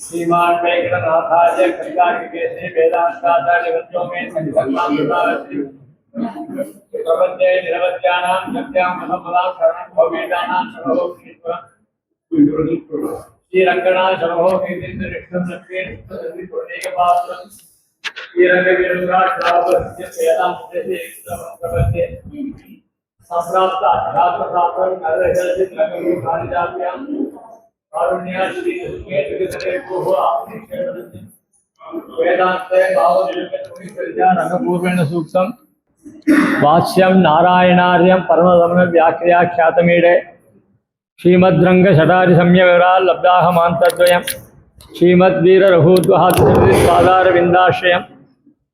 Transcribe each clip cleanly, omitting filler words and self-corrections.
श्रीमान वेंकटनाथार्य कविताकेशे वेदांताचार्य वंशों में प्रपंचे निरवध्यानां सत्यां महमदां शरणं भवेदानां सर्वो श्री रंगना सर्वो केंद्र ऋषभ लक्ष्मी के पास श्री रंग विरुद्धा श्रावण वेदांत से प्रपंचे संप्राप्त अध्यात्म शास्त्र नरजलचित रंग खानिजाभ्यां कारुण्य श्री सुकेतुके को वेदांते भावनिलकत्वनिर्जा रंगपूर्वेण सूक्तम वाच्यम नारायणार्यम परमदमन व्याख्याख्यातमीडे श्रीमद्रंग शटारि संयमविरा लब्धाहमान्तद्वयम् श्रीमद्वीर रघुद्वहादसादार विंदाश्रयम्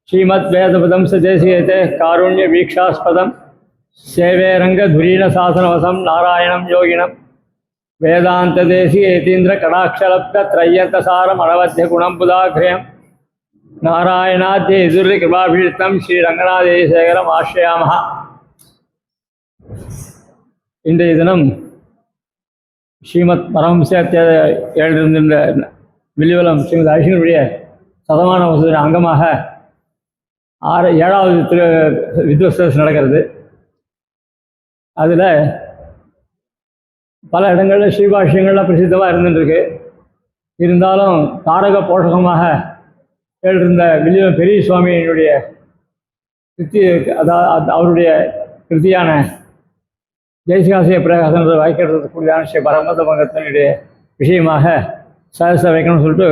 श्रीमद्वेदपदं सदेशियते कारुण्य वीक्षास्पदं सेवे रंगधुरीन शासनवसं नारायणं योगिनं वेदांतदेशी यतीन्द्र कटाक्षलब्ध त्रय्यन्तसारम् अनवद्य गुणं बुधाग्र्यं नारायणाद्य यदुर्य कृपाभीष्टं श्रीरङ्गनाथेशेखरम् आश्रयामः. இன்றைய தினம் ஸ்ரீமத் பரமஹம்ச எழுதியிருந்த வில்லிவலம் ஸ்ரீமத் ஐஷனுடைய சதமான வசதியின் அங்கமாக 7வது வித்வசஸ் நடக்கிறது. அதில் பல இடங்களில் ஸ்ரீபாஷ்யங்கள்லாம் பிரசித்தமாக இருந்துருக்கு. இருந்தாலும் தாரக போஷகமாக எழுதியிருந்த வில்லிவலம் பெரிய சுவாமியினுடைய கிருத்தி, அதாவது அவருடைய கிருத்தியான ஜெயசிகாசிய பிரகாசன் வாய்க்கிறதுக்கூடியதான ஸ்ரீ பரமத மங்கத்தினுடைய விஷயமாக சதச வைக்கணும்னு சொல்லிட்டு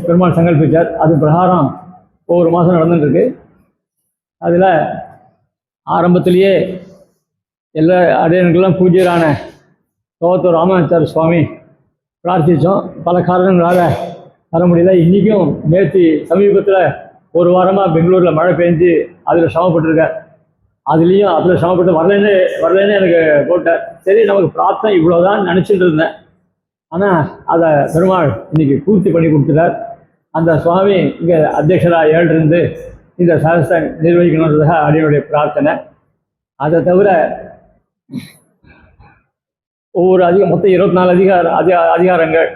பெருமாள் சங்கல்பிச்சார். அது பிரகாரம் ஒவ்வொரு மாதம் நடந்துட்டுருக்கு. அதில் ஆரம்பத்திலேயே எல்லா அடையனுக்கெல்லாம் பூஜ்யரான தோத்தூர் ராமாச்சார சுவாமி பிரார்த்தித்தோம். பல காரணங்களால் வர முடியல. இன்றைக்கும் நேற்று சமீபத்தில் ஒரு வாரமாக பெங்களூரில் மழை பெஞ்சு அதில் சிரமப்பட்டிருக்கார். அதுலேயும் அதில் சிரமப்பட்டு வரலேன்னு எனக்கு போட்டார். சரி, நமக்கு பிரார்த்தனை இவ்வளோதான் நினச்சிட்டு இருந்தேன். ஆனால் அதை பெருமாள் இன்றைக்கி பூர்த்தி பண்ணி கொடுத்துட்டார். அந்த சுவாமி இங்கே அத்தியட்சராக ஏழிருந்து இந்த சதஸை நிர்வகிக்கணுன்றதாக அடியனுடைய பிரார்த்தனை. அதை தவிர ஒவ்வொரு மொத்தம் 24 அதிகாரங்கள்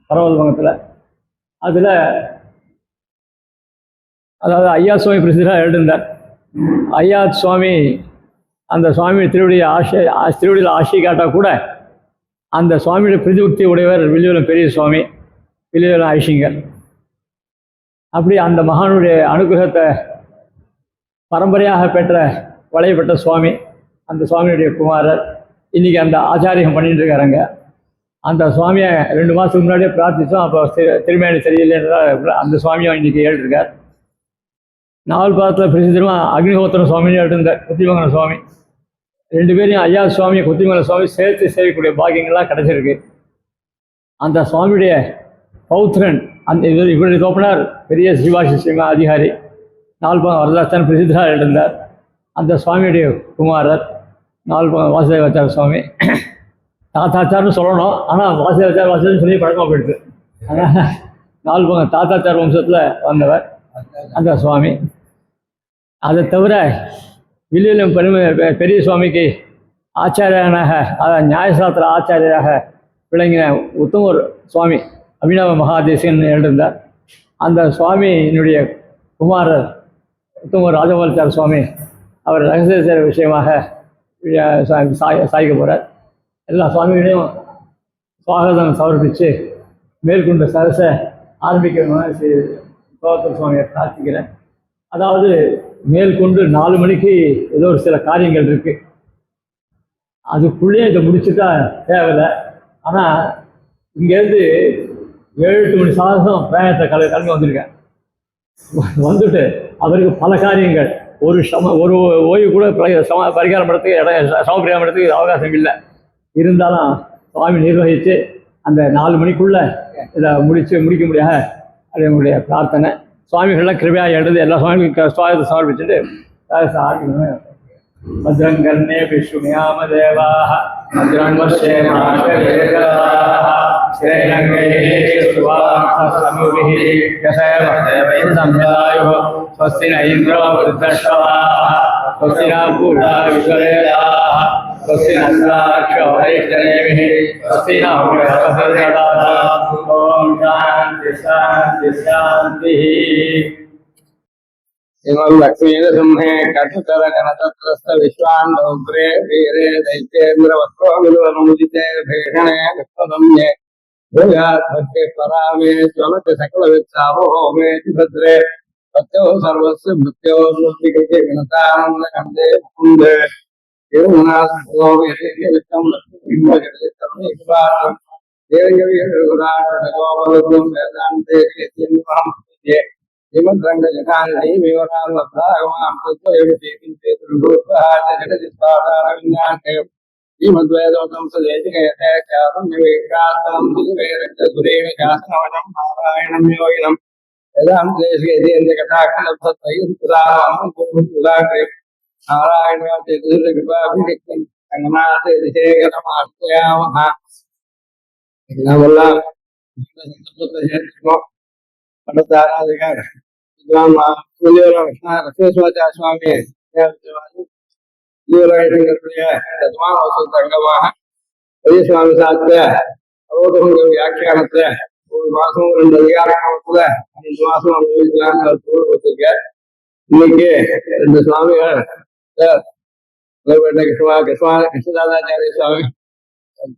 பரமதமங்கத்தில். அதில் அதாவது ஐயா சுவாமி பிரசிடராக எழுதியிருந்தார். ஐயா சுவாமி அந்த சுவாமி திருவடியில் ஆசை காட்டால் கூட அந்த சுவாமியுடைய பிரதிபக்தி உடையவர் வில்லிவலம் பெரிய சுவாமி, வில்லிவலம் ஐஷிங்கர். அப்படி அந்த மகானுடைய அனுகிரகத்தை பரம்பரையாக பெற்ற வளையப்பட்ட சுவாமி, அந்த சுவாமியுடைய குமாரர் இன்றைக்கி அந்த ஆச்சாரியம் பண்ணிட்டு இருக்காருங்க. அந்த சுவாமியை 2 மாதத்துக்கு முன்னாடியே பிரார்த்தித்தோம். அப்போ திருமேனி சரியில்லைன்றதால் அந்த சுவாமியும் இன்றைக்கி ஏழுருக்கார். நாவல் பாதத்தில் பிரசித்தமாக அக்னிஹோத்திரம் சுவாமின்னு எழுதிருந்தார் குத்திமங்கலம் சுவாமி. 2 பேரையும் ஐயா சுவாமி குத்திமங்கலம் சுவாமி சேர்த்து சேவிக்கக்கூடிய பாக்கியங்கள்லாம் கிடச்சிருக்கு. அந்த சுவாமியுடைய பௌத்திரன் இவருடைய தோப்பனார் பெரிய ஸ்ரீவாசி சிவ அதிகாரி நால்பாகம் வரதாச்சான் பிரசித்தராக எழுதியிருந்தார். அந்த சுவாமியுடைய குமாரர் நால்பாகம் வாசுதேவாச்சார சுவாமி. தாத்தாச்சார்னு சொல்லணும், ஆனால் வாசுதேவாச்சாரம் சொல்லி பழக்கமாக போயிடுது. ஆனால் நால்பாகம் தாத்தாச்சார வம்சத்தில் வந்தவர் அந்த சுவாமி. அதை தவிர வில்லிவலம் பெரிய சுவாமிக்கு ஆச்சாரியனாக, அதாவது நியாயசாஸ்திர ஆச்சாரியராக விளங்கின உத்தமர் சுவாமி அபிநவ மகாதேசிகன் எழுதியிருந்தார். அந்த சுவாமியினுடைய குமாரர் உத்தமர் ராஜகோபாலாச்சார சுவாமி அவர் ரகசிய விஷயமாக சாய்க்க போகிறார். எல்லா சுவாமிகளையும் சுவாகதம் சமர்ப்பித்து மேற்கொண்ட சரசை ஆரம்பிக்கணும்னு சோதர் சுவாமியை பிரார்த்திக்கிறேன். அதாவது மேற்கொண்டு 4 மணிக்கு ஏதோ ஒரு சில காரியங்கள் இருக்குது, அதுக்குள்ளேயே இதை முடிச்சுட்டா தேவையில்லை. ஆனால் இங்கேருந்து 7-8 மணி சாதகம் பிரயாணத்தை கிளம்பி வந்திருக்கேன். வந்துட்டு அவருக்கு பல காரியங்கள், ஒரு ஓய்வு கூட பரிகாரம் படுறதுக்கு சமபரிகாரம் படுறதுக்கு அவகாசம் இல்லை. இருந்தாலும் சுவாமி நிர்வகித்து அந்த 4 மணிக்குள்ளே இதை முடிக்க முடியாத அது என்னுடைய பிரார்த்தனை. சுவாமிகள்லாம் கிருபையாக எழுது எல்லா சுவாமிகளுக்கும் சுவாகத்தை சமர்ப்பிச்சுட்டு ஆரம்பிக்கணும். भद्रंगन्ने विष्णुयाम देवाः भद्रं पश्येमाशेखराः श्रेरङ्गे सुवाससमुभिः यथैव संहितायुः स्वस्ति न इन्द्रो वृद्धश्रवाः स्वस्ति न पूषा विश्ववेदाः स्वस्ति नस्ताक्षरिष्ठनेमिः स्वस्ति न बृहस्पतिर्दधातु ॐ शान्ति शान्ति शान्तिः इमं लक्ष्मीनृसिंहे कटुतर गणतत्रस्थ विश्वाण्डोग्रे वीरे दैत्येन्द्रवत्रो विलुवमुदिते भीषणे विश्वदम्ये भूयात् भक्तिः परामे ज्वलति सकलवित्सावो मेति भद्रे सत्यो सर्वस्य मृत्यो मृत्तिकृते गणतानन्दकन्दे मुकुन्दे एवमुनासो वेदेव्यवित्तं लक्ष्मीबिम्बजगदित्तमेकपात्रं देवयवीरघुराटगोपवृद्धं वेदान्ते चेत्यन्वहं प्रपद्ये श्रीमद्रङ्गजटानि विवरान् लब्धागमां तत्त्वयोगिते त्रिभूतः जगदिस्वादारविन्दासे श्रीमद्वेदोतं सदेशिकयते ख्यातं विवेकास्तं दिवेरक्तसुरेण शासनवनं नारायणं योगिनं वेदान्ते श्रीयतीन्द्रकटाक्षलब्धत्रयीर्पुराणं नारायणाते कृपाभिषिक्तं रङ्गनाथे दिशेकरमाश्रयामः नमोल्लाम पठताराधिकार विद्वान कृष्णेश्वराचार्य स्वामी स्वामी साध्य व्याख्यानத்தை ஒரு மாசம் 2 அதிகாரத்துல 5 மாசம் அனுபவிக்கலாம்னு இன்னைக்கு 2 சுவாமிகள் கிருஷ்ணதாச்சாரிய சுவாமி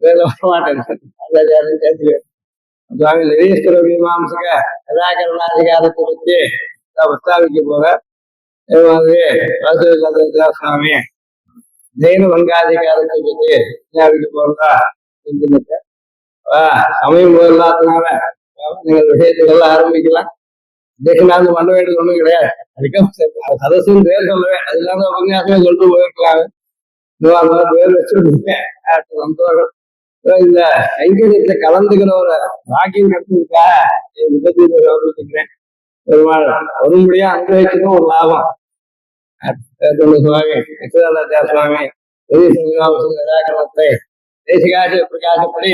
பேர வரமாட்டேன் சுவாமி நிரீஸ்வர மீமாம்சக நிராகரணாதிகாரத்தை பற்றி பிரஸ்தாபிக்க போற சுவாமி ஜெயின பங்காதிகாரத்தை பற்றி ஞாபிக்க போறதா சமயம் இல்லாதனால நீங்கள் விஷயத்துக்கெல்லாம் ஆரம்பிக்கலாம் தேசநாந்து பண்ண வேண்டியது ஒண்ணும் கிடையாது. அதுக்கும் சதசுன்னு பேர் சொல்லுவேன், அது இல்லாம உபன்யாசமே சொல்லிட்டு போயிருக்கலாம். பேர் வச்சுருக்கேன் சந்தோஷம். இந்த கைங்கரியத்தை கலந்துக்கிற ஒரு பாக்கியம் கிடைச்சிருக்கா விபத்து சமர்ப்பிச்சுக்கிறேன். பெருமாள் வரும்படியா அனுபவிச்சுக்கும் ஒரு லாபம். சுவாமி கிருஷ்ணதாச்சாரிய சுவாமி நிராகரணத்தை தேசிகாச பிரகாசப்படி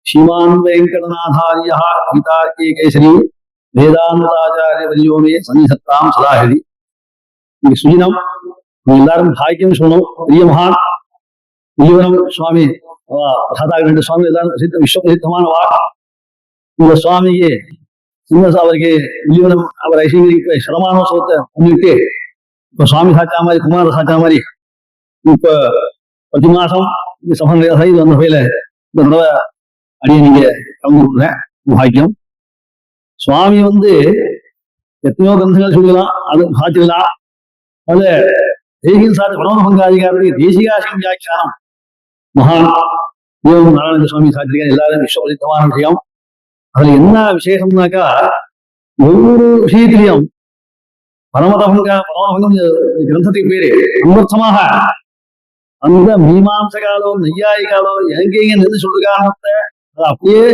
श्रीमान वेंकटनाथार्य गीता के केसरी वेदांताचार्य वर्यो में सन्निधत्तां सदा हृदि सुजिनम எல்லாரும் பாக்கியம் சொல்லணும். பெரிய மகான் வில்லிவனம் சுவாமி பிரசாதாகிரண்ட சுவாமி எல்லாரும் விஸ்வ பிரசித்தமான இந்த சுவாமிக்கு அவருக்கு வில்லிவனம் அவர் ஐசிங்கரிக்கு சரமானோத்சவத்தை முன்னிட்டு இப்ப சுவாமி சாச்சா மாதிரி குமார சாச்சா மாதிரி இப்ப 10 மாசம் இந்த சபை இது வந்த வகையில இந்த தடவை அடியே நீங்க கலந்து கொடுக்குறேன். பாக்கியம் சுவாமி எத்தனையோ கிரந்தங்கள் சொல்லிக்கலாம், அது சாத்திக்கலாம். அதுல தேசிக சாதி பிரபல பங்காதிகாரருடைய தேசிகாசியம் வியாக்கியானம் மகான் நாராயண சுவாமி சாத்திரிகா எல்லாரும் விஸ்வபிரசித்தமான விஷயம். அதுல என்ன விசேஷம்னாக்கா ஒவ்வொரு விஷயத்திலையும் பரமபங்கம் கிரந்தத்துக்கு பேரு அமர்த்தமாக அந்த மீமாம்சகாலோ நையாயிகாலோ எங்கெங்க நின்று சொல்ற காரணத்தை அதை அப்படியே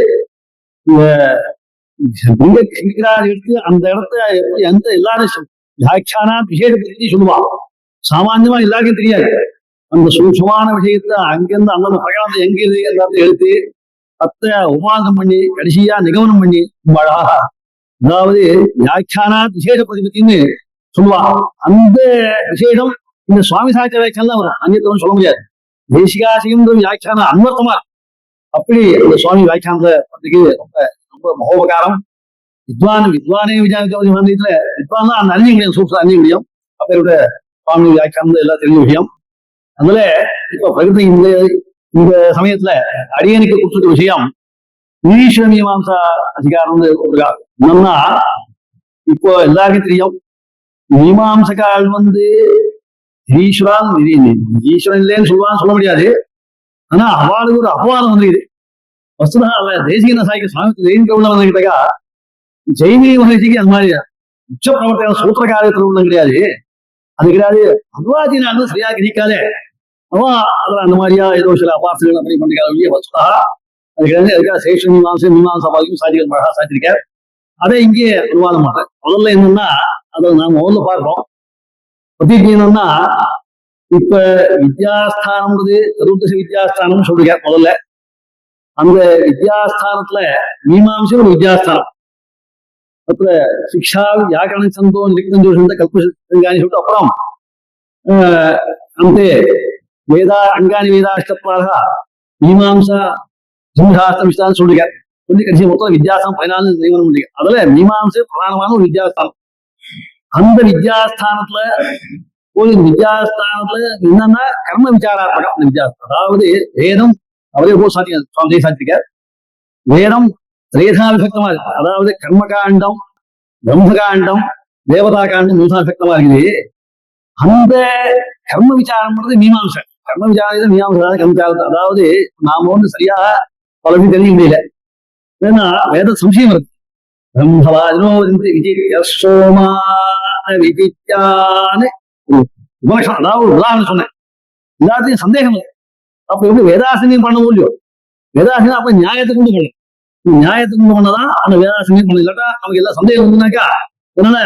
எடுத்து அந்த இடத்த எந்த எல்லாரும் வியாக்கியானா விசேஷ பத்தி சொல்லுவான். சாமான்யமா எல்லாருக்கும் தெரியாது. அந்த சூட்சமான விஷயத்த அங்கிருந்து அந்தந்த பிரகாரம் எங்க எல்லாத்தையும் எடுத்து அத்த உபாசம் பண்ணி கடைசியா நிகமனம் பண்ணி அழகா அதாவது வியாக்கியானா விசேஷ பதிபத்தின்னு சொல்லுவா. அந்த விசேஷம் இந்த சுவாமி சாட்சிய வியாக்கியானம் தான் வரும், அந்நியத்தவன் சொல்ல முடியாது. தேசிகாசியம் வியாக்கியானம் அன்வர்த்தமா அப்படி அந்த சுவாமி வியாக்கியானத்தை ரொம்ப ரொம்ப மகோபகாரம். வித்வானே வித்வான் தான் அந்த அறிஞ்ச முடியும், சூப்பர் அறிஞ்ச முடியும். அப்பேருடைய சுவாமி வியாக்கியானம் எல்லாம் தெரிஞ்ச விஷயம். அதனால இப்ப பிரகதி இந்த சமயத்துல அடியனுக்கு கொடுத்துட்ட விஷயம் நிரீஸ்வர மீமாம்சா அதிகாரம் என்னன்னா இப்போ எல்லாருக்கும் தெரியும். மீமாம்சகால் ஈஸ்வரன் இல்லைன்னு சொல்ல முடியாது. ஆனா அவளுக்கு ஒரு அபவாதம் வந்துருக்குது. வஸ்துதா தேசிக சாய்க்கு சுவாமி ஜெயின் கவுண்டர் கிட்டக்கா ஜெயினி மகிழ்ச்சிக்கு அந்த மாதிரி உச்ச பிரவர்த்தன சூத்திரகாரத்தில் உள்ள கிடையாது. அது கிடையாது. அத்வாதினாலும் சரியா கிரிக்காதே அவன் அதுல அந்த மாதிரியா ஏதோ சில அபாசங்கள் அப்படி பண்ணிக்காத வஸ்துதா அதுக்காக சேஷ மீமாசா பாதிக்கும் சாதிகள் அழகா சாதிச்சிருக்கார். அதை இங்கே அனுவாதம் பண்றேன். முதல்ல என்னன்னா அதை நாம முதல்ல பார்ப்போம். பிரதிஜீனம்னா இப்ப வித்யாஸ்தானம்ன்றது சதுர்தசி வித்யாஸ்தானம் சொல்றீங்க. முதல்ல அந்த வித்யாஸ்தானத்துல மீமாம்சம் ஒரு வித்யாஸ்தானம். அப்புற சிக்ஷா வியாக்கரண சந்தோ நிருக்தம் ஜோஷந்த கல்பங்கானி சொல்லிட்டு அப்புறம் அந்த வேதா அங்கானி வேதாஷ்டத்வாக மீமாம்சா ஜிம்ஹாஸ்திரம் விஸ்தானம் சொல்றீங்க. சொல்லி கடைசி மொத்தம் வித்யாஸ்தானம் 14 நியமனம் பண்றீங்க. அதுல மீமாம்சை பிரதானமான ஒரு வித்யாஸ்தானம். அந்த வித்யாஸ்தானத்துல என்னன்னா கர்ம விசாராத்மகம் வித்யாஸ்தானம். அதாவது வேதம் அவரே போல் சாத்திருக்க வேதம் திரேதா விபக்தமா இருக்கு. அதாவது கர்மகாண்டம், பிரம்மகாண்டம், தேவதா காண்டம் 3 விபக்தமா இருக்குது. அந்த கர்ம விசாரம் பண்றது மீமாம்சை. கர்ம விசாரம் மீமாம்சை கர்ம விசாரத்தை. அதாவது நாம வந்து சரியா பலரும் தெரிஞ்சுக்க முடியல. ஏன்னா வேத சம்சயம் இருக்கு. அதாவது உதாரணம் சொன்னேன். எல்லாத்தையும் சந்தேகம் இல்லை. அப்ப எப்படி வேதாசனியம் பண்ண முடியும்? வேதாசனியம் அப்ப நியாயத்தை கொண்டு பண்ணணும். நியாயத்தை கொண்டு பண்ணதான் அந்த வேதாசனியம் பண்ண. இல்லாட்டா நமக்கு எல்லாம் சந்தேகம் வந்துனாக்கா அதனால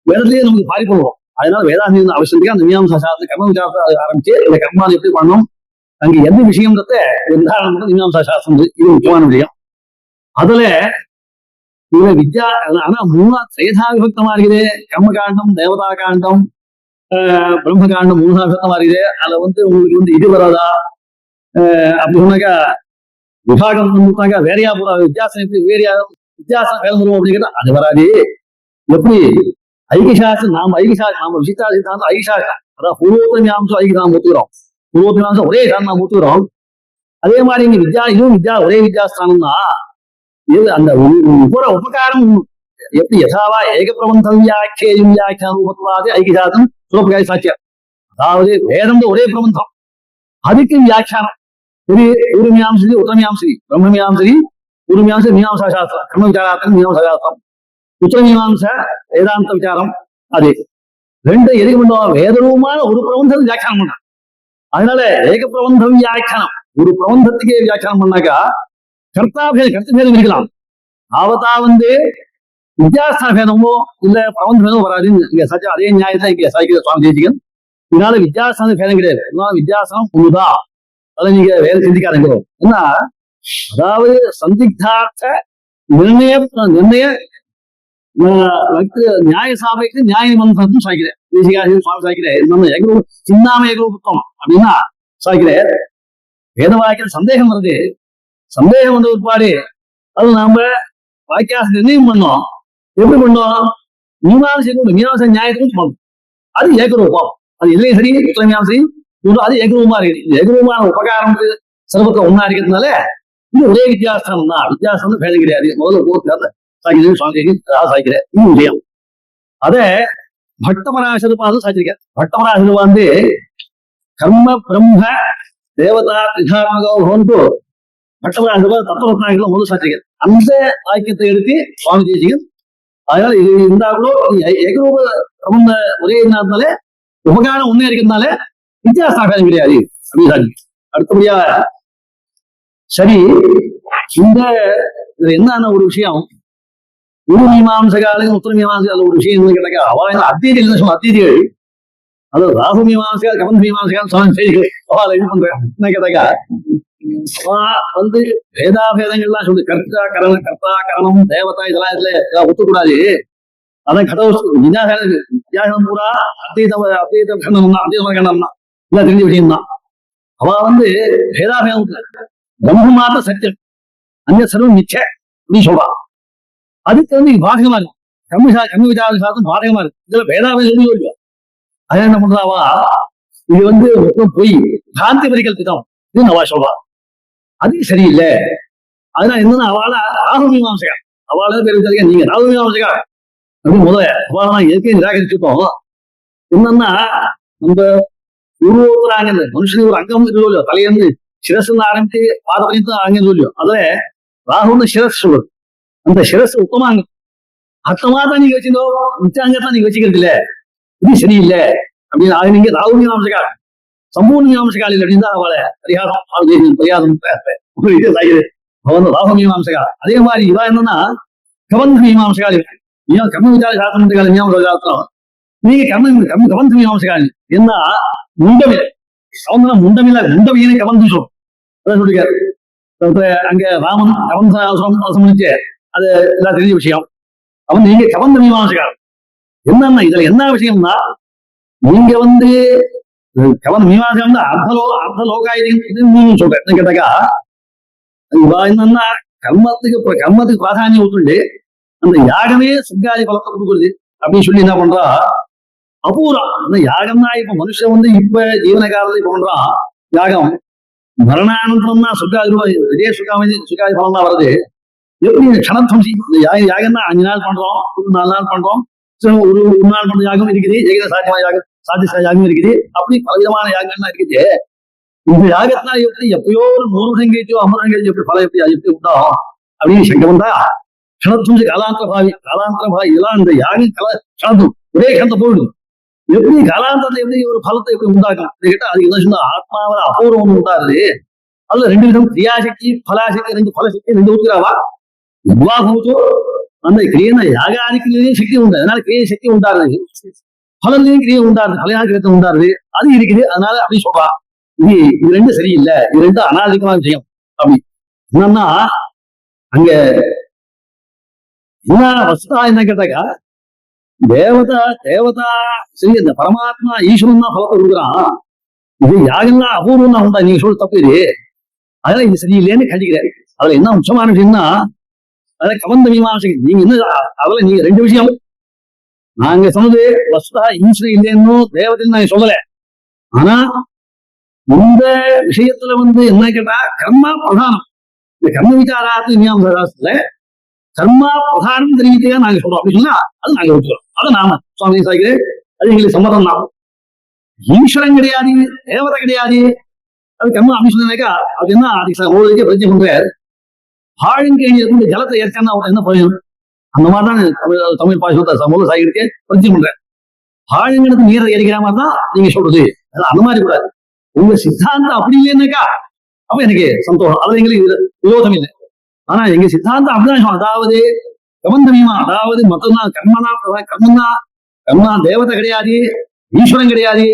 வேதத்திலேயே நமக்கு பாதிப்படுவோம். அதனால வேதாசனியம் அவசியத்துக்கு அந்த மீமாம்சா சாஸ்திர கர்ம விசாரத்தை ஆரம்பிச்சு இந்த கர்மாவை எப்படி பண்ணணும், அங்க எந்த விஷயம்ன்றத உதாரணம் பண்ண மீமாம்சா சாஸ்திரம் இது முக்கியமான விஷயம். அதுல இவங்க வித்யா ஆனா 3 திரேதா விபக்தமா இருக்குது. கர்மகாண்டம், தேவதா காண்டம், பிரம்மகாண்டம் 3 விபக்தமா இருக்குது. அதுல வந்து உங்களுக்கு வந்து இது வராதா அப்படி சொன்னாக்கா விபாகம் சொன்னாக்கா வேறையா போறா வித்தியாசம் எப்படி வேறையா வித்தியாசம் வேலை வருவோம் அப்படிங்கிறத அது வராது. எப்படி ஐக்கியசாஸ்திரம் நாம விசித்தா சித்தாந்தம் ஐக்கியசாஸ்திரம் அதாவது பூர்வோத்தமியாம்சம் ஐக்கிய நாம் ஒத்துக்கிறோம். பூர்வோத்தமியாம்சம் ஒரே சாரம் நாம் ஒத்துக்கிறோம். அதே மாதிரி இங்க இதுவும் ஒரே வித்யாஸ்தானம் தான். இது அந்த உபகாரம் எப்படி யதாவா ஏக பிரபந்தம் வியாக்கியம் வியாக்கியானுபத்வாது ஐக்கியசாஸ்திரம் சுலபகாரி சாட்சியம். அதாவது வேதம் ஒரே பிரபந்தம், அதுக்கு வியாக்கியானம் இது பூர்வமியாம்சரி உத்தரமியாம்சரி பிரம்மமியாம்சரி பூர்வமியாம்சரி மீமாம்சா சாஸ்திரம் கர்ம விசாரார்த்தம் மீமாம்சா சாஸ்திரம் உத்தரமீமாம்ச வேதாந்த விசாரம். அது ரெண்டு எதுக்கு பண்ணுவோம்? வேதரூபமான ஒரு பிரபந்தம் வியாக்கியானம் பண்ண. அதனால ஏக பிரபந்தம் வியாக்கியானம் ஒரு பிரபந்தத்துக்கே வியாக்கியானம் பண்ணாக்கா கர்த்த பேதம் இருக்கலாம். ஆவத்தா வந்து வித்யாஸ்தான பேதமோ இல்ல பிரபந்த பேதமோ வராதுன்னு இங்க சச்சா அதே நியாயத்தை இங்க சாய்க்கிற சுவாமி தேசிகன். இதனால வித்யாஸ்தான பேதம் கிடையாது. வித்யாசனம் ஒண்ணுதான். அதை நீங்க வேற சிந்திக்காதீங்க. ஏன்னா அதாவது சந்திக்தார்த்த நிர்ணய நியாய சாபைக்கு நியாய மந்திரம் சாய்க்கிறேன். சுவாமி சாய்க்கிறேன் சின்னாம ஏகரூபத்துவம் அப்படின்னா சாய்க்கிறேன். வேத வாக்கிய சந்தேகம் வருது. சந்தேகம் வந்த ஒருபாடு அது நாம வாக்கியாச நிர்ணயம் பண்ணோம். எப்படி பண்ணோம்? மீமாசை நியாயத்துக்கும் பண்ணணும். அது ஏகரூபம். அது எதுலையும் சரி உத்தரமியாசரி அது ஏகரூபமா இருக்கு. ஏகரூபமான உபகாரம் சிறப்பத்தை ஒன்னா இருக்கிறதுனால இது ஒரே வித்தியாசம் தான். வித்தியாசம் பேதம் கிடையாது. முதல்ல போட்டு சாய்க்கிறேன் இது விஷயம். அத பட்டமராசருப்பா சாய்ச்சிருக்கேன். பட்டமராசருப்பா வந்து கர்ம பிரம்ம தேவதா திகாரமகோன்ட்டு பட்டமராசருப்பா தத்துவரத்னாக்கள் முதல் சாய்ச்சிருக்கேன். அந்த வாக்கியத்தை எடுத்து சுவாமி தேசிகன் அதனால இது இருந்தா கூட ஏகரூப பிரம்ம ஒரே இருந்தால உபகாரம் ஒன்னே இருக்கிறதுனால வித்தியாசம் பேதம் கிடையாது அப்படின்னு சாட்சி. அடுத்தபடியா சரி இந்த என்னன்னா ஒரு விஷயம் ஒரு மீமாம்சகாலையும் உத்தர மீமாம்சகால ஒரு விஷயம் என்ன கேட்டாக்கா அவ அத்தீதிகள் சொன்ன அத்தீதிகள் அதாவது ராகு மீமாம்சகா கபந்த மீமாம்சகால் அவளை இது பண்றேன். என்ன கேட்டாக்கா வந்து வேதாபேதங்கள்லாம் சொல்லு கர்த்தா கரணம் தேவதா இதெல்லாம் இதுல ஒத்துக்கூடாது. அதான் வித்தியாசம் பூரா அத்தீத கண்ணம் தான் அத்தீதமான கண்ணம் தான் இல்ல தெரிஞ்ச விஷயம் தான். அவ வந்து வேதாபேதம் பிரம்மமாத்த சத்தியம் அங்க சர்வம் மிச்ச அப்படின்னு சொல்றான். அதுக்கு வந்து பாதகமா இருக்கும். கர்ம விசாரம் பாதகமா இருக்கு. இதுல வேதாபேதம் சொல்லி வருவோம். அது என்ன பண்றாவா இது வந்து மொத்தம் போய் காந்தி பரிகல்பிதம் இதுன்னு அவா சொல்றா. அது சரியில்லை. அதனால என்னன்னா அவளை ராகுமீமாம்சகா அவளை பேர் நீங்க ராகுமீமாம்சகா அப்படின்னு முதல்ல அவளை இயற்கையை நிராகரிச்சுட்டோம். என்னன்னா நம்ம பூர்வோத்தராங்க மனுஷனுக்கு ஒரு அங்கம் இல்லையோ தலையிருந்து சிரஸ்ன்னு ஆரம்பிச்சு பாதபரியந்தம் அங்கே சொல்லியோ அதுல ராகுன்னு சிரஸ் சொல்லுது. அந்த சிரஸ் உத்தமாங்க அர்த்தமா தான் நீங்க வச்சிருந்தோ மிச்சாங்கத்தான் நீங்க வச்சுக்கிறது இல்ல. இது சரியில்லை அப்படின்னு அது நீங்க ராகு மீமாம்சகா சம்பூர்ண மீமாம்சகாலில் அப்படின்னு தான் அவளை பரிகாரம் அவன் ராக மீமாம்சகா. அதே மாதிரி இவா என்னன்னா கபந்த மீமாம்சகால் இருக்கு. ஏன் கர்ம விசார சாஸ்திரம் மீமாம்சம் நீங்க கபந்த மீமாம்சகால் என்ன முண்டமில்லை. அவன் முண்டமில்ல முண்டமையினே கபந்து சொல்லும். அதான் சொல்லிருக்காரு. அங்க ராமன் கபந்த முடிச்சு அது எல்லாம் தெரிஞ்ச விஷயம். அவன் நீங்க கபந்த மீமாம்சகால் என்னன்னா இதுல என்ன விஷயம்னா நீங்க கவன மீமாசம் அர்த்த லோகாயுதம் சொல்றேன் கேட்டாக்கா இவா என்னன்னா கர்மத்துக்கு பிராதானியம் விட்டுண்டு அந்த யாகமே சொர்க்காதி பலத்தை கொடுக்குறது அப்படின்னு சொல்லி என்ன பண்றா அபூர்வம். அந்த யாகம்னா இப்ப மனுஷன் இப்ப ஜீவன காலத்துல இப்ப பண்றான் யாகம் மரணானந்தரம் தான் சொர்க்காதி இதே சுகாதி பலம் தான் வருது. எப்படி கணத்வம்சி இந்த யாகம்னா 5 நாள் பண்றோம், 4 நாள் பண்றோம், ஒரு நாள் பண்ற யாகம் இருக்குது, ஏகத சாத்தியமான யாகம் சாத்திய யாகம் இருக்குது, அப்படி பலவிதமான யாகங்கள்லாம் இருக்குது. இந்த யாகத்தினால எப்படி எப்பயோ ஒரு 100 வருஷம் கழிச்சோ 50 வருஷம் கழிச்சோ எப்படி பல எப்படி உண்டாகும் அப்படின்னு சங்கம் தான் கணத்தும் காலாந்திர பாவி இதெல்லாம் இந்த யாகம் கலந்தும் ஒரே கலந்த போயிடுது. எப்படி காலாந்திரத்தை எப்படி ஒரு பலத்தை எப்படி உண்டாக்கும் கேட்டா அதுக்கு என்ன சொன்னா ஆத்மாவில அபூர்வம் உண்டாருது. அதுல 2 விதம் கிரியாசக்தி பலாசக்தி 2 பலசக்தி 2 ஊத்துறாவா எவ்வாறு அந்த கிரியன யாகாதிக்கிலேயே சக்தி உண்டு. அதனால கிரிய சக்தி உண்டாருது, பலன்லையும் கிரியை உண்டாருது, பலையான கிரத்தை உண்டாருது அது இருக்குது. அதனால அப்படி சொல்றா இது 2 சரியில்லை, இது 2 அனாதிகமான விஷயம். அப்படி என்னன்னா அங்க என்ன வஸ்தா என்ன கேட்டாக்கா தேவதா சரி இந்த பரமாத்மா ஈஸ்வரன் தான் பலத்தை கொடுக்குறான். இது யாகம்லாம் அபூர்வம் தான் உண்டா நீங்க சொல்ல தப்பு இது. அதனால இது சரியில்லைன்னு கண்டிக்கிறேன். அதுல என்ன முக்கியமான விஷயம்னா அத கவர்ந்த மீமாசை நீங்க என்ன அதுல நீங்க 2 விஷயம் நாங்க சொன்னது வஸ்தா ஈஸ்வரன் இல்லைன்னு தேவதைன்னு நாங்க சொல்லல. ஆனா இந்த விஷயத்துல என்ன கேட்டா கர்மா பிரதானம். இந்த கர்ம விசாராத்து மீமாசத்துல கர்மா பிரதானம் தெரிவித்தா நாங்க சொல்றோம். அப்படி சொன்னா அது நாங்க வச்சுக்கிறோம். அதை நாம சுவாமி சாய்க்கிறேன். அது எங்களுக்கு சம்மதம் தான். ஈஸ்வரன் கிடையாது, தேவதை கிடையாது, அது கர்மா அப்படி சொன்னாக்கா அது என்ன அதுக்கு பிரச்சனை பண்றாரு. ஆழங்கேணியில இருந்து ஜலத்தை ஏற்கனா என்ன பிரயோஜனம்? அந்த மாதிரிதான் தமிழ் பாஷை முதல் சாய்க்கிறதுக்கு பிரச்சனை பண்றேன். ஆழங்களுக்கு நீரை எரிக்கிற மாதிரி தான் நீங்க சொல்றது. அந்த மாதிரி கூடாது. உங்க சித்தாந்தம் அப்படி இல்லைன்னாக்கா அப்ப எனக்கு சந்தோஷம். அது எங்களுக்கு விரோதம் இல்லை. ஆனா எங்க சித்தாந்தம் அப்படிதான். அதாவது கமந்தமியமா அதாவது மொத்தம்தான் கர்மனா தேவதை கிடையாது, ஈஸ்வரன் கிடையாது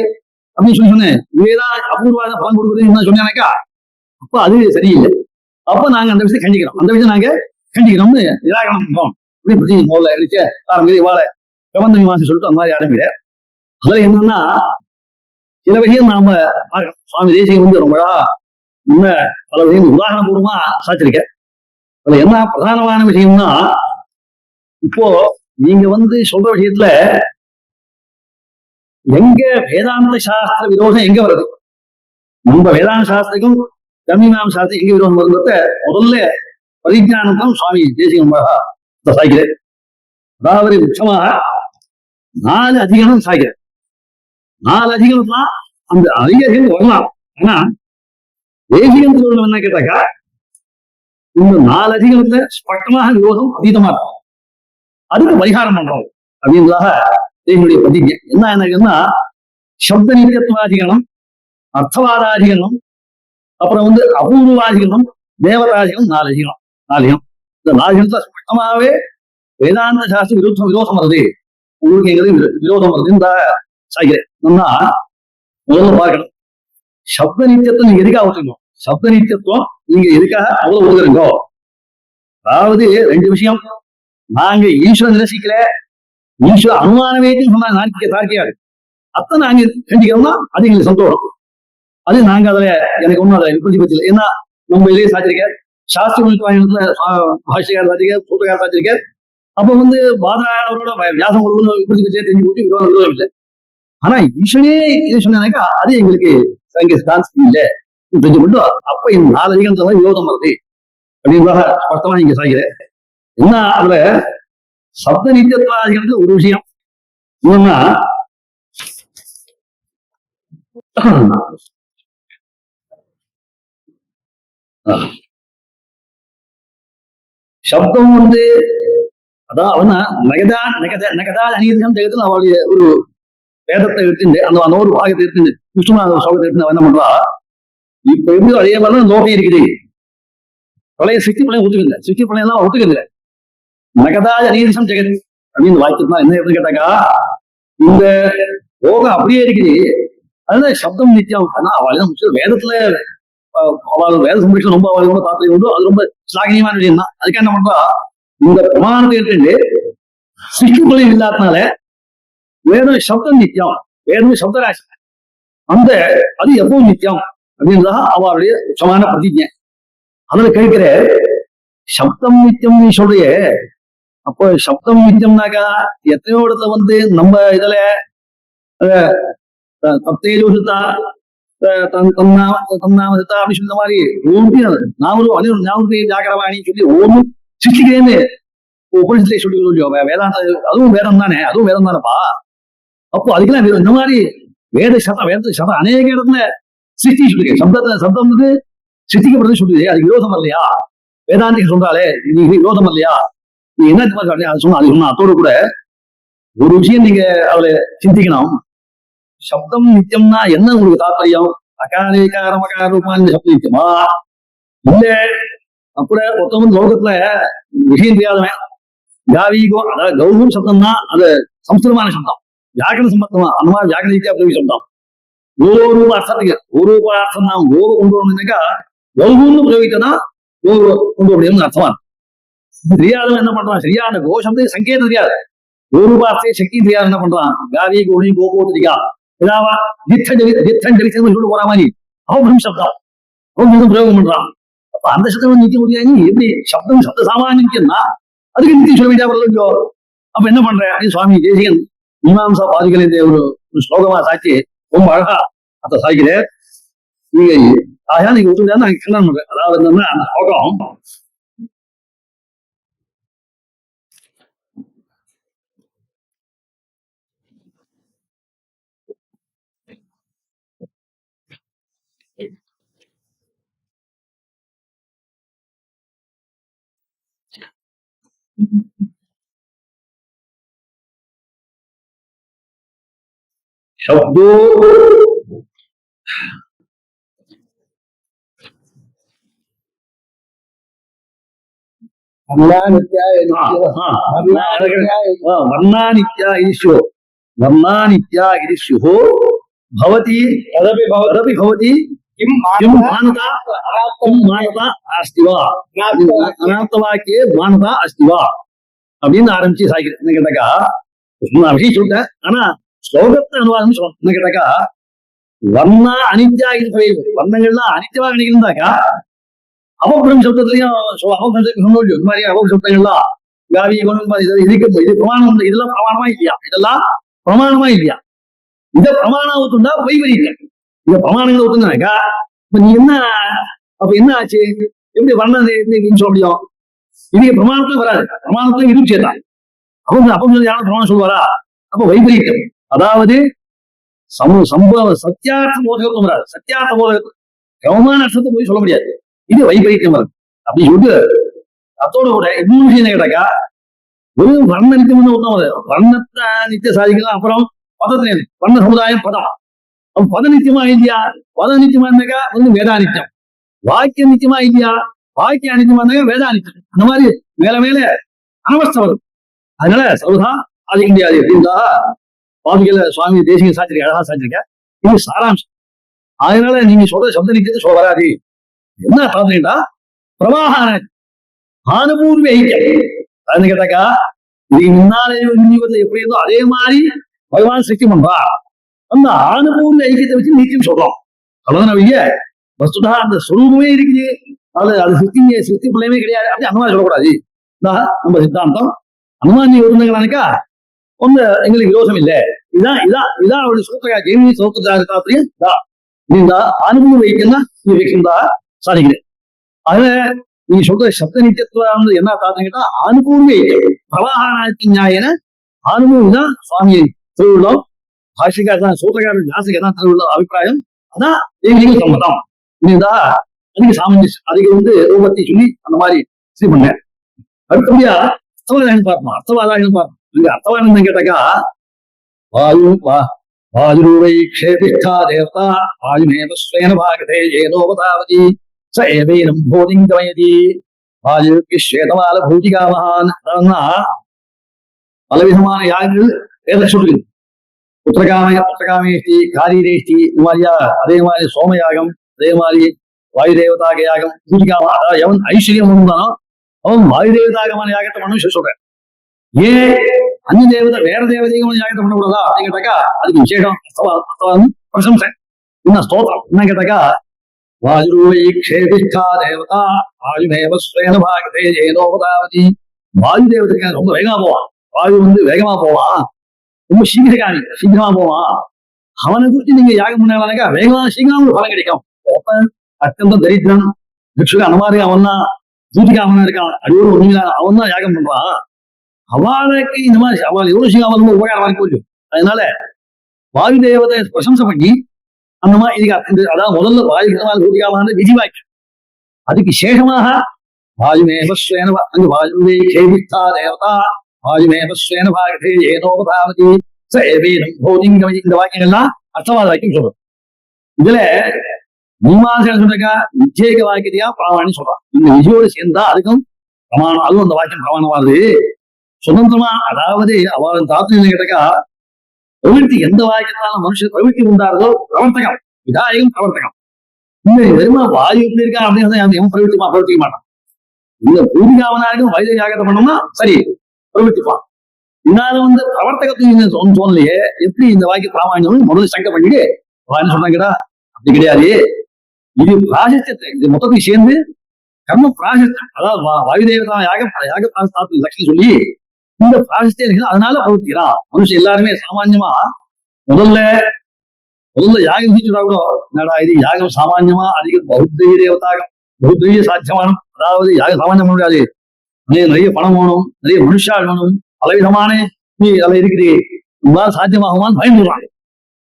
அப்படின்னு சொன்னேன். இதேதான் அபூர்வாத பலன் கொடுக்குறது என்ன சொன்னாக்கா அப்ப அது சரியில்லை. அப்ப நாங்க அந்த விஷயத்தை கண்டிக்கிறோம். அந்த விஷயம் நாங்க கண்டிக்கிறோம்னு நிராகரணம் பண்றோம். அப்படி பத்தி முதல்ல அடிச்ச ஆரம்பிச்சு வாழ கமந்தமியமாசி சொல்லிட்டு அந்த மாதிரி ஆரம்பிக்கிற. அதுல என்னன்னா சில விஷயம் நாம சுவாமி தேசியம் ரொம்ப இன்னும் பல விஷயம் உதாரணபூர்வமா சாச்சிருக்கேன். அதுல என்ன பிரதானமான விஷயம்னா இப்போ நீங்க சொல்ற விஷயத்துல எங்க வேதாந்த சாஸ்திர விரோதம் எங்க வருது? நம்ம வேதாந்த சாஸ்திரக்கும் கர்மீமாம் சாஸ்திரம் எங்க விரோதம் வருகிறத முதல்ல பரிஜானத்தம் சுவாமி தேசிகம் சாய்க்கிறேன். அதாவது முக்கியமாக 4 அதிகாரம் சாய்க்கிறேன். 4 அதிகாரம்லாம் அந்த அதிகாரிகள் வரலாம். ஆனா தேசிகம் சொல்லணும் என்ன கேட்டாக்கா இந்த 4 அதிகாரத்துல ஸ்பஷ்டமாக விரோதம் அதீதமா இருக்கும். அதுக்கு பரிகாரம் பண்றோம் அப்படின்றதாக தேசியுடைய பதிங்க என்னன்னா சப்த நித்தியத்துவாதிகரணம், அர்த்தவாதாதிகரணம், அப்புறம் அபூர்வாதிகரணம், தேவதாதிகரணம் 4 அதிகரம். 4 இந்த 4 அதிகரத்துல ஸ்பஷ்டமாவே வேதாந்த சாஸ்திர விரோதம் வருது, உங்களுக்கு எங்களுக்கு விரோதம் வருது இந்த சாய்கிறேன். முதல்ல பார்க்கணும் சப்த நித்தியத்துவம் நீங்க எதுக்காக ஒத்துக்கணும்? சப்த நித்தியத்துவம் நீங்க எதுக்காக அவ்வளவு ஒதுக்குறீங்கோ? அதாவது 2 விஷயம். நாங்க ஈஸ்வரன் நிரசிக்கல, ஈஸ்வர அனுமான வேதின்னு சொன்னா தார்க்கியாது அத்தை நாங்க கண்டிக்கிறோம்னா அது எங்களுக்கு சந்தோஷம். அது நாங்க அதுல எனக்கு ஒண்ணும் அதை விருத்தி பத்தி இல்லை. ஏன்னா நம்ம இதே சாத்திருக்க சாஸ்திர பாஷையார் சாத்திருக்க சூத்திரக்கார சாத்திருக்க அப்ப பாதராயணவரோட வியாசம் விருத்தி பற்றியே தெரிஞ்சு போட்டு விரோதம் இல்லை. ஆனா ஈஸ்வரே இது சொன்னாக்கா அது எங்களுக்கு இல்லை தெரிஞ்சு மட்டும் அப்ப இந்த 4 அதிகாரத்துல விரோதம் வருது அப்படின்றதாக ஸ்பஷ்டமா நீங்க சாய்கிறேன். என்ன அதுல சப்த நித்தியத்துவாதிகளுக்கு ஒரு விஷயம் என்னன்னா சப்தம் அதான் அவனா நகதா அநீதம் ஜெகத்துல அவளுடைய ஒரு வேதத்தை எடுத்துட்டு அந்த ஒரு பாகத்தை எடுத்துட்டு விஷ்ணுநாத சோகத்தை எடுத்து என்ன பண்றா இப்ப எப்படியோ அதே மாதிரிதான் லோகம் இருக்குது. பிரளய சிருஷ்டி பிரளயம் ஒத்துக்கல, சிருஷ்டி பிரளயம் எல்லாம் ஒத்துக்கல. நகதா அநீதிசம் ஜெகத் அப்படின்னு வாக்கியம் தான் என்ன எப்படி கேட்டாக்கா, இந்த யோகம் அப்படியே இருக்குது. அதுதான் சப்தம் நித்தியம். ஆனா அவள் வேதத்துல அவள் வேத சம்பரிஷம் ரொம்ப அவளுக்கு ரொம்ப தாத்பரியம் உண்டு. அது ரொம்ப ஸ்லாகனியமான விஷயம் தான். அதுக்காக என்ன பண்றா, இந்த பிரமாணத்தை ஏற்று சிருஷ்டி பிரளயம் இல்லாதனால வேதம் சப்தம் நித்தியம், வேதம் சப்தராசி அந்த அது எப்பவும் நித்தியம் அப்படின்றதா அவளுடைய உச்சமான பிரதிஜை. அதுல கேட்கிற சப்தம் நித்தியம் நீ சொல்றிய, அப்போ சப்தம் நித்தியம்னாக்கா எத்தனையோ இடத்துல நம்ம இதுல தத்தேஜோசித்தா தன்னாமசித்தா அப்படி சொல்ற மாதிரி நாமளும் ஞாபகம் ஜாகரவாணி சொல்லி ஒவ்வொன்றும் சிருஷ்டிக்கிறேன்னு உபனிஷத்துல சொல்லி வேதாந்த அதுவும் வேதம் தானே, அதுவும் வேதம் தானப்பா. அப்போ அதுக்கெல்லாம் இந்த மாதிரி வேத சதம் அநேக இடத்துல சிருஷ்டி சொல்லுங்க. சப்தம் சிருஷ்டிக்கப்படுறது சொல்லுது. அது விரோதம் இல்லையா? வேதாந்திக்கு சொல்றாலே இது விரோதம் இல்லையா? நீ என்ன அது சொன்னா அதோடு கூட ஒரு விஷயம் நீங்க அவளை சிந்திக்கணும். சப்தம் நித்தியம்னா என்ன உங்களுக்கு தாற்பயம்? அகாரேகாரம் அகார ரூபான் சப்தம் நித்தியமா இல்ல? அப்புறம் ஒருத்தவங்க லோகத்துல விஷயம் தெரியாதவன் காவிகோ, அதாவது கௌரவம் சப்தம்னா அது சம்ஸ்கிருதமான சப்தம், வியாக்கரண சம்பந்தமா அந்த மாதிரி வியாக்கரண ரீதியா பிரயோக சப்தம். ஒரு அர்த்தத்துக்கு ஒரு அர்த்தம் தான் கோவ கொண்டு வரணும்னாக்கா கௌரவம்னு பிரயோகித்தனா கொண்டு வரணும்னு அர்த்தமா. தெரியாதவன் என்ன பண்றான், சரியான கோஷம் சங்கேதம் தெரியாது, ஒரு வார்த்தை சக்தி தெரியாது, என்ன பண்றான் காவி கோடி கோபோத்திரிக்கா ஏதாவது சொல்லிட்டு போற மாதிரி அவன் சப்தம் அவன் பிரயோகம் பண்றான். அப்ப அந்த சப்தம் நிக்க முடியாது. எப்படி சப்தம் சப்த சாமானியம்னா அதுக்கு நித்தியம் சொல்ல வேண்டிய வரலையோ? அப்ப என்ன பண்ற சுவாமி தேசிகன் மீமாம்சா பாதிகளை ஒரு ஸ்லோகமா சாட்சி ரொம்ப அழகா அத சாய்க்கிறேன். நீங்க ஆயா நீங்க ஒத்துழையா நான் கல்யாணம் பண்றேன். அதாவது என்னன்னா அந்த ஸ்லோகம் शब्दो वर्णानित्या भवति तदपि भवति किं मानता अस्ति वा अनात्मवाक्ये मानता अस्ति वा அப்படின்னு ஆரம்பிச்சு சாய்க்கிறேன். என்ன கேட்டாக்கா நான் விஷயம் சொல்லிட்டேன், ஆனா ஸ்லோகத்தை அனுவாதம் சொல்லணும். என்ன கேட்டாக்கா வர்ணா அனித்யா இருக்கிற வர்ணங்கள்லாம் அனித்யமாக நினைக்கிறதாக்கா அவபுரம் சப்தத்திலையும் இந்த மாதிரி அவபுர சப்தங்கள்லாம் காவி இதுக்கு இது பிரமாணம், இதெல்லாம் பிரமாணமா இல்லையா? இதெல்லாம் பிரமாணமா இல்லையா? இதை பிரமாணம் ஊத்துண்டா வைவரிக்க இத பிரமாணங்களை ஊத்துனாக்கா இப்ப நீ என்ன அப்ப என்ன ஆச்சு? எப்படி வர்ணம் சொல்ல முடியும்? இது பிரமாணத்துல வராது, பிரமாணத்துல இது சேர்த்தான். அப்ப யாரும் பிரமாணம் சொல்லுவாரா? அப்ப வைபரீகம், அதாவது சம்பவ சத்தியார்த்த போதகம் வராது. சத்தியார்த்த போதகம் கவமான அர்த்தத்தை போய் சொல்ல முடியாது. இது வைபரீகம் வருது அப்படின்னு சொல்லிட்டு அத்தோட கூட இன்னொரு விஷயம் கேட்டாக்கா ஒரு வர்ண நித்தியம் ஒன்றும் வர்ணத்தை நித்திய சாதிக்கலாம். அப்புறம் பதத்துல வர்ண சமுதாயம் பதம் அப்ப பத நித்தியமா இல்லையா? பத நித்தியமா இருந்தாக்கா வேதாநித்தியம், வாக்கிய நித்தியமா இல்லையா? வாக்கிய அனித்தியமா இருந்தாக்கா வேதாநித்தியம். அந்த மாதிரி மேல மேல அனவஸ்தை வரும். அதனால சௌதா ஆதிக்க முடியாது அப்படின்றா பாதுகையில சுவாமி தேசிக சாத்திரிக்க அழகா சாத்திரிக்க இது சாராம்சம். அதனால நீங்க சொல்ற சப்த நித்தியத்தை சொல்ல வராது. என்ன பார்த்தீங்கன்னா பிரவாகான ஆனுபூர்வ ஐக்கியம் அதுன்னு கேட்டாக்கா இதுக்கு முன்னாலே எப்படி இருந்தோ அதே மாதிரி பகவான் சக்தி பண்றா. அந்த ஆனுபூர்வ ஐக்கியத்தை வச்சு நித்தியம் சொல்றோம். அவ்வளவுதான் வைய வஸ்துதா அந்த சொரூபமே இருக்குது. அது சிருஷ்டி பிள்ளையுமே கிடையாது. அப்படி அந்த மாதிரி சொல்லக்கூடாது. நம்ம சித்தாந்தம் அந்த மாதிரி நீ இருந்தாங்களாக்கா ஒண்ணு எங்களுக்கு விரோதம் இல்லை. இதான் அவருடைய சூத்திரா ஜெய்மி சௌத்திரியம் நீங்க அனுபவம் வைக்கன்னா நீ வைக்கிறதா சாதிக்கிறேன். அதுல நீங்க சொல்ற சப்த நித்தியத்துல என்ன பார்த்தீங்கன்னா அனுபவமே பிரவாகானத்தின் நியாயன அனுபவம் தான் சுவாமி திருவிழம் பாஷிகாரன் சூத்திரக்காரன் ஜாசிக்கு தான் திருவிழா அபிப்பிராயம். அதான் எங்களுக்கு சம்மதம். இதுதான் அதுக்கு சாமஞ்சஸ் அதுக்கு ரூபத்தை சொல்லி அந்த மாதிரி சரி பண்ணேன். அடுத்தபடியா அர்த்தவாதாயம் பார்ப்போம். அர்த்தவாதாயம் பார்ப்போம். இங்க அர்த்தவாதம் கேட்டாக்கா வாயுவை க்ஷேபிஷ்டா தேவதா வாயுமேவ ஸ்வேன பாகதே ஏதோவதாவதி ச ஏவேனம் போதிங்கமயதி வாயுக்கு ஸ்வேதமால பூதிகாமகான் அதனா பலவிதமான யாகங்கள் வேத சொல்லுது. புத்திரகாமேஷ்டி காரீரேஷ்டி இந்த மாதிரியா, அதே மாதிரி சோமயாகம், அதே மாதிரி வாயு தேவதாக யாகம், பூதிகாம, அதாவது எவன் ஐஸ்வர்யம் இருந்தானோ அவன் வாயு தேவதாகமான யாகத்தை பண்ணு சொல்றேன். ஏன் அந்நிய தேவதை வேற தேவதைகமான யாகத்தை பண்ணக்கூடாதா அப்படின்னு கேட்டாக்கா அதுக்கு விசேஷம் பிரசம்சை இன்னும் ஸ்தோத்திரம் என்ன கேட்டாக்கா வாயுவை க்ஷேபிஷ்டா தேவதா வாயுமேவ ஸ்வேன பாகதே ஏனோபதாவதி. வாயு தேவதைக்கு ரொம்ப வேகமா போவான். வாயு வேகமா போவான், ரொம்ப சீக்கிரமா போவான். அவனை குறித்து நீங்க யாகம் பண்ணாக்கா வேகமான சீக்கிரம் பலன் கிடைக்கும். அत्यந்த தரித்திரன் பிக்ஷுக்கு அந்த மாதிரி அவன் தான் பூதிகாமனா இருக்கான், அடியோடு ஒண்ணுங்களா அவன் தான் யாகம் பண்றான். அவளுக்கு இந்த மாதிரி அவள் எவ்வளவு சீக்கிரம் உபகாரம் வாங்கி போச்சு. அதனால வாயு தேவதை பிரசம்சை பண்ணி அந்த மாதிரி இதுக்கு அதாவது முதல்ல வாயு பூதிகாமான விதிவாக்கியம். அதுக்கு சேஷமாக வாயுமேவஸ்வேன அங்கு வாயுவே கேவித்தா தேவதா வாயுமேவஸ்வேன பாகதே ஏனோபதாவதி ச ஏவேனம் போதிங்கமதி. இந்த வாக்கியங்கள்லாம் அர்த்தவாத வாக்கியம் சொல்றோம். இதுல மீமாசைன்னு சொன்னாக்கா விஜேக வாக்கியத்தையா பிரமாணம் சொல்றான். இந்த விஜயோடு சேர்ந்தா அதுக்கும் பிரமாணம், அதுவும் அந்த வாக்கியம் பிரமாணமானது சுதந்திரமா. அதாவது அவன் தாத்வியம் கேட்டாக்கா பிரவೃತ್ತಿ எந்த வாக்கியத்தாலும் மனுஷன் பிரவೃತ್ತಿ உண்டாருதோ பிரவர்த்தகம், விதாயகம் பிரவர்த்தகம். இந்த வெறுமா வாயு எப்படி இருக்கா அப்படின்னு எவன் பிரவர்த்திக்க மாட்டான். இந்த பூதிகாவனாருக்கும் வைத்திய யாகத்தை பண்ணோம்னா சரி பிரவர்த்திப்பான். இதனால பிரவர்த்தகத்தையும் தோணலையே எப்படி இந்த வாக்கிய பிராமணியம் முதல்ல சங்கம் பண்ணிட்டு என்ன சொன்னாங்கடா அப்படி கிடையாது. இது பிராசஸ்தியத்தை இது மொத்தத்தையும் சேர்ந்து கர்ம பிராசஸ்தம், அதாவது வாயு தேவதா யாக பிராசஸ்தாத்து லட்சணம் சொல்லி இந்த பிராசஸ்தே அதனால பிரவர்த்திக்கிறான். மனுஷன் எல்லாருமே சாமான்யமா முதல்ல யாகம் செஞ்சுட்டா கூட என்னடா இது யாகம் சாமான்யமா அதிக பௌத்திரிய தேவதாகம் பௌத்திரிய சாத்தியமானம், அதாவது யாகம் சாமான்யம் பண்ண முடியாது. நிறைய பணம் வேணும், நிறைய மனுஷால் வேணும், பலவிதமான நீ அதில் இருக்குது உங்களால் சாத்தியமாகுமான்னு பயந்துடுறாங்க.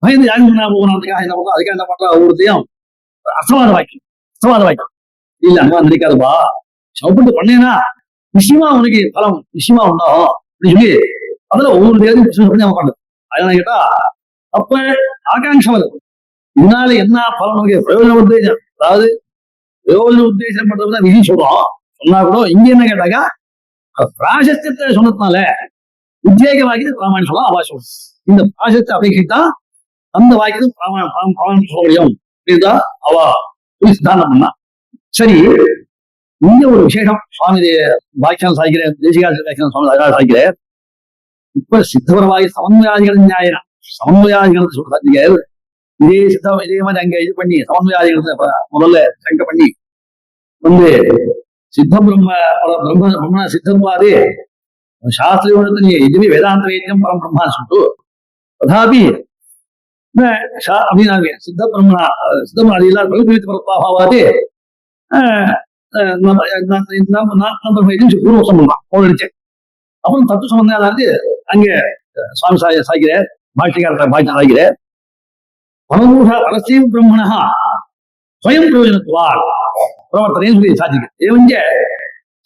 பயந்து யாகம் பண்ணா போகணுன்றதுக்காக என்ன பண்றோம், அதுக்காக என்ன பண்றா ஒவ்வொருத்தையும் அர்த்தவாத வாக்கியம் இல்ல அங்க நினைக்காதுப்பா சவுப்பட்டு பண்ணேன்னா நிச்சயமா உனக்கு பலம் நிச்சயமா உண்டாகும் அப்படின்னு சொல்லி அதுல ஒவ்வொரு தேவையும் பிரச்சனை பண்ணி அவன் பண்ணுது. அதனால கேட்டா அப்ப ஆகாங்ஷ வரும். இதனால என்ன பலம் நமக்கு பிரயோஜன உத்தேசம், அதாவது பிரயோஜன உத்தேசம் பண்றதுதான் விதி சொல்றோம். சொன்னா கூட இங்க என்ன கேட்டாக்கா பிராசஸ்தியத்தை சொன்னதுனால உத்வேக வாக்கியத்தை பிராமணம் சொல்லலாம் அவசியம். இந்த பிராசஸ்தை அபேட்சித்தான் அந்த வாக்கியத்தும் பிராமணம் சொல்ல முடியும் அப்படின்தான் அவ சித்தாந்தம் பண்ணா. சரி, இங்க ஒரு விசேஷம் சுவாமி வாக்கியம் சாய்க்கிற தேசிகாசிரியர் சுவாமி சாய்க்கிறார். இப்ப சித்தபரவாகி சமன்வயாதிகள் நியாயம் சமன்வயாதிகள் சொல்றாங்க. இதே மாதிரி அங்க இது பண்ணி சமன்வயாதிகள் முதல்ல சங்க பண்ணி சித்த பிரம்ம சித்தம்வாது சாஸ்திரம் இதுவே வேதாந்த வேத்தியம் பரம் பிரம்மான்னு சொல்லிட்டு ததாபி அப்படின்னா சித்த பிரம்ம சித்தம் அது எல்லாரும் பகுதிவித்து பரப்பாவாது பூர்வசம் பண்ணலாம் போனடிச்சு. அப்புறம் தத்துவ சம்பந்தம் அதாவது அங்க சுவாமி சாய்கிறார், பாஷ்யக்காரர் பாஷ்யம் சாய்கிறார். பரமபூஷ பரஸ்தீவ பிரம்மணா ஸ்வயம் பிரயோஜனத்துவார் பிரவர்த்தனைன்னு சொல்லி சாதிக்கு ஏவஞ்ச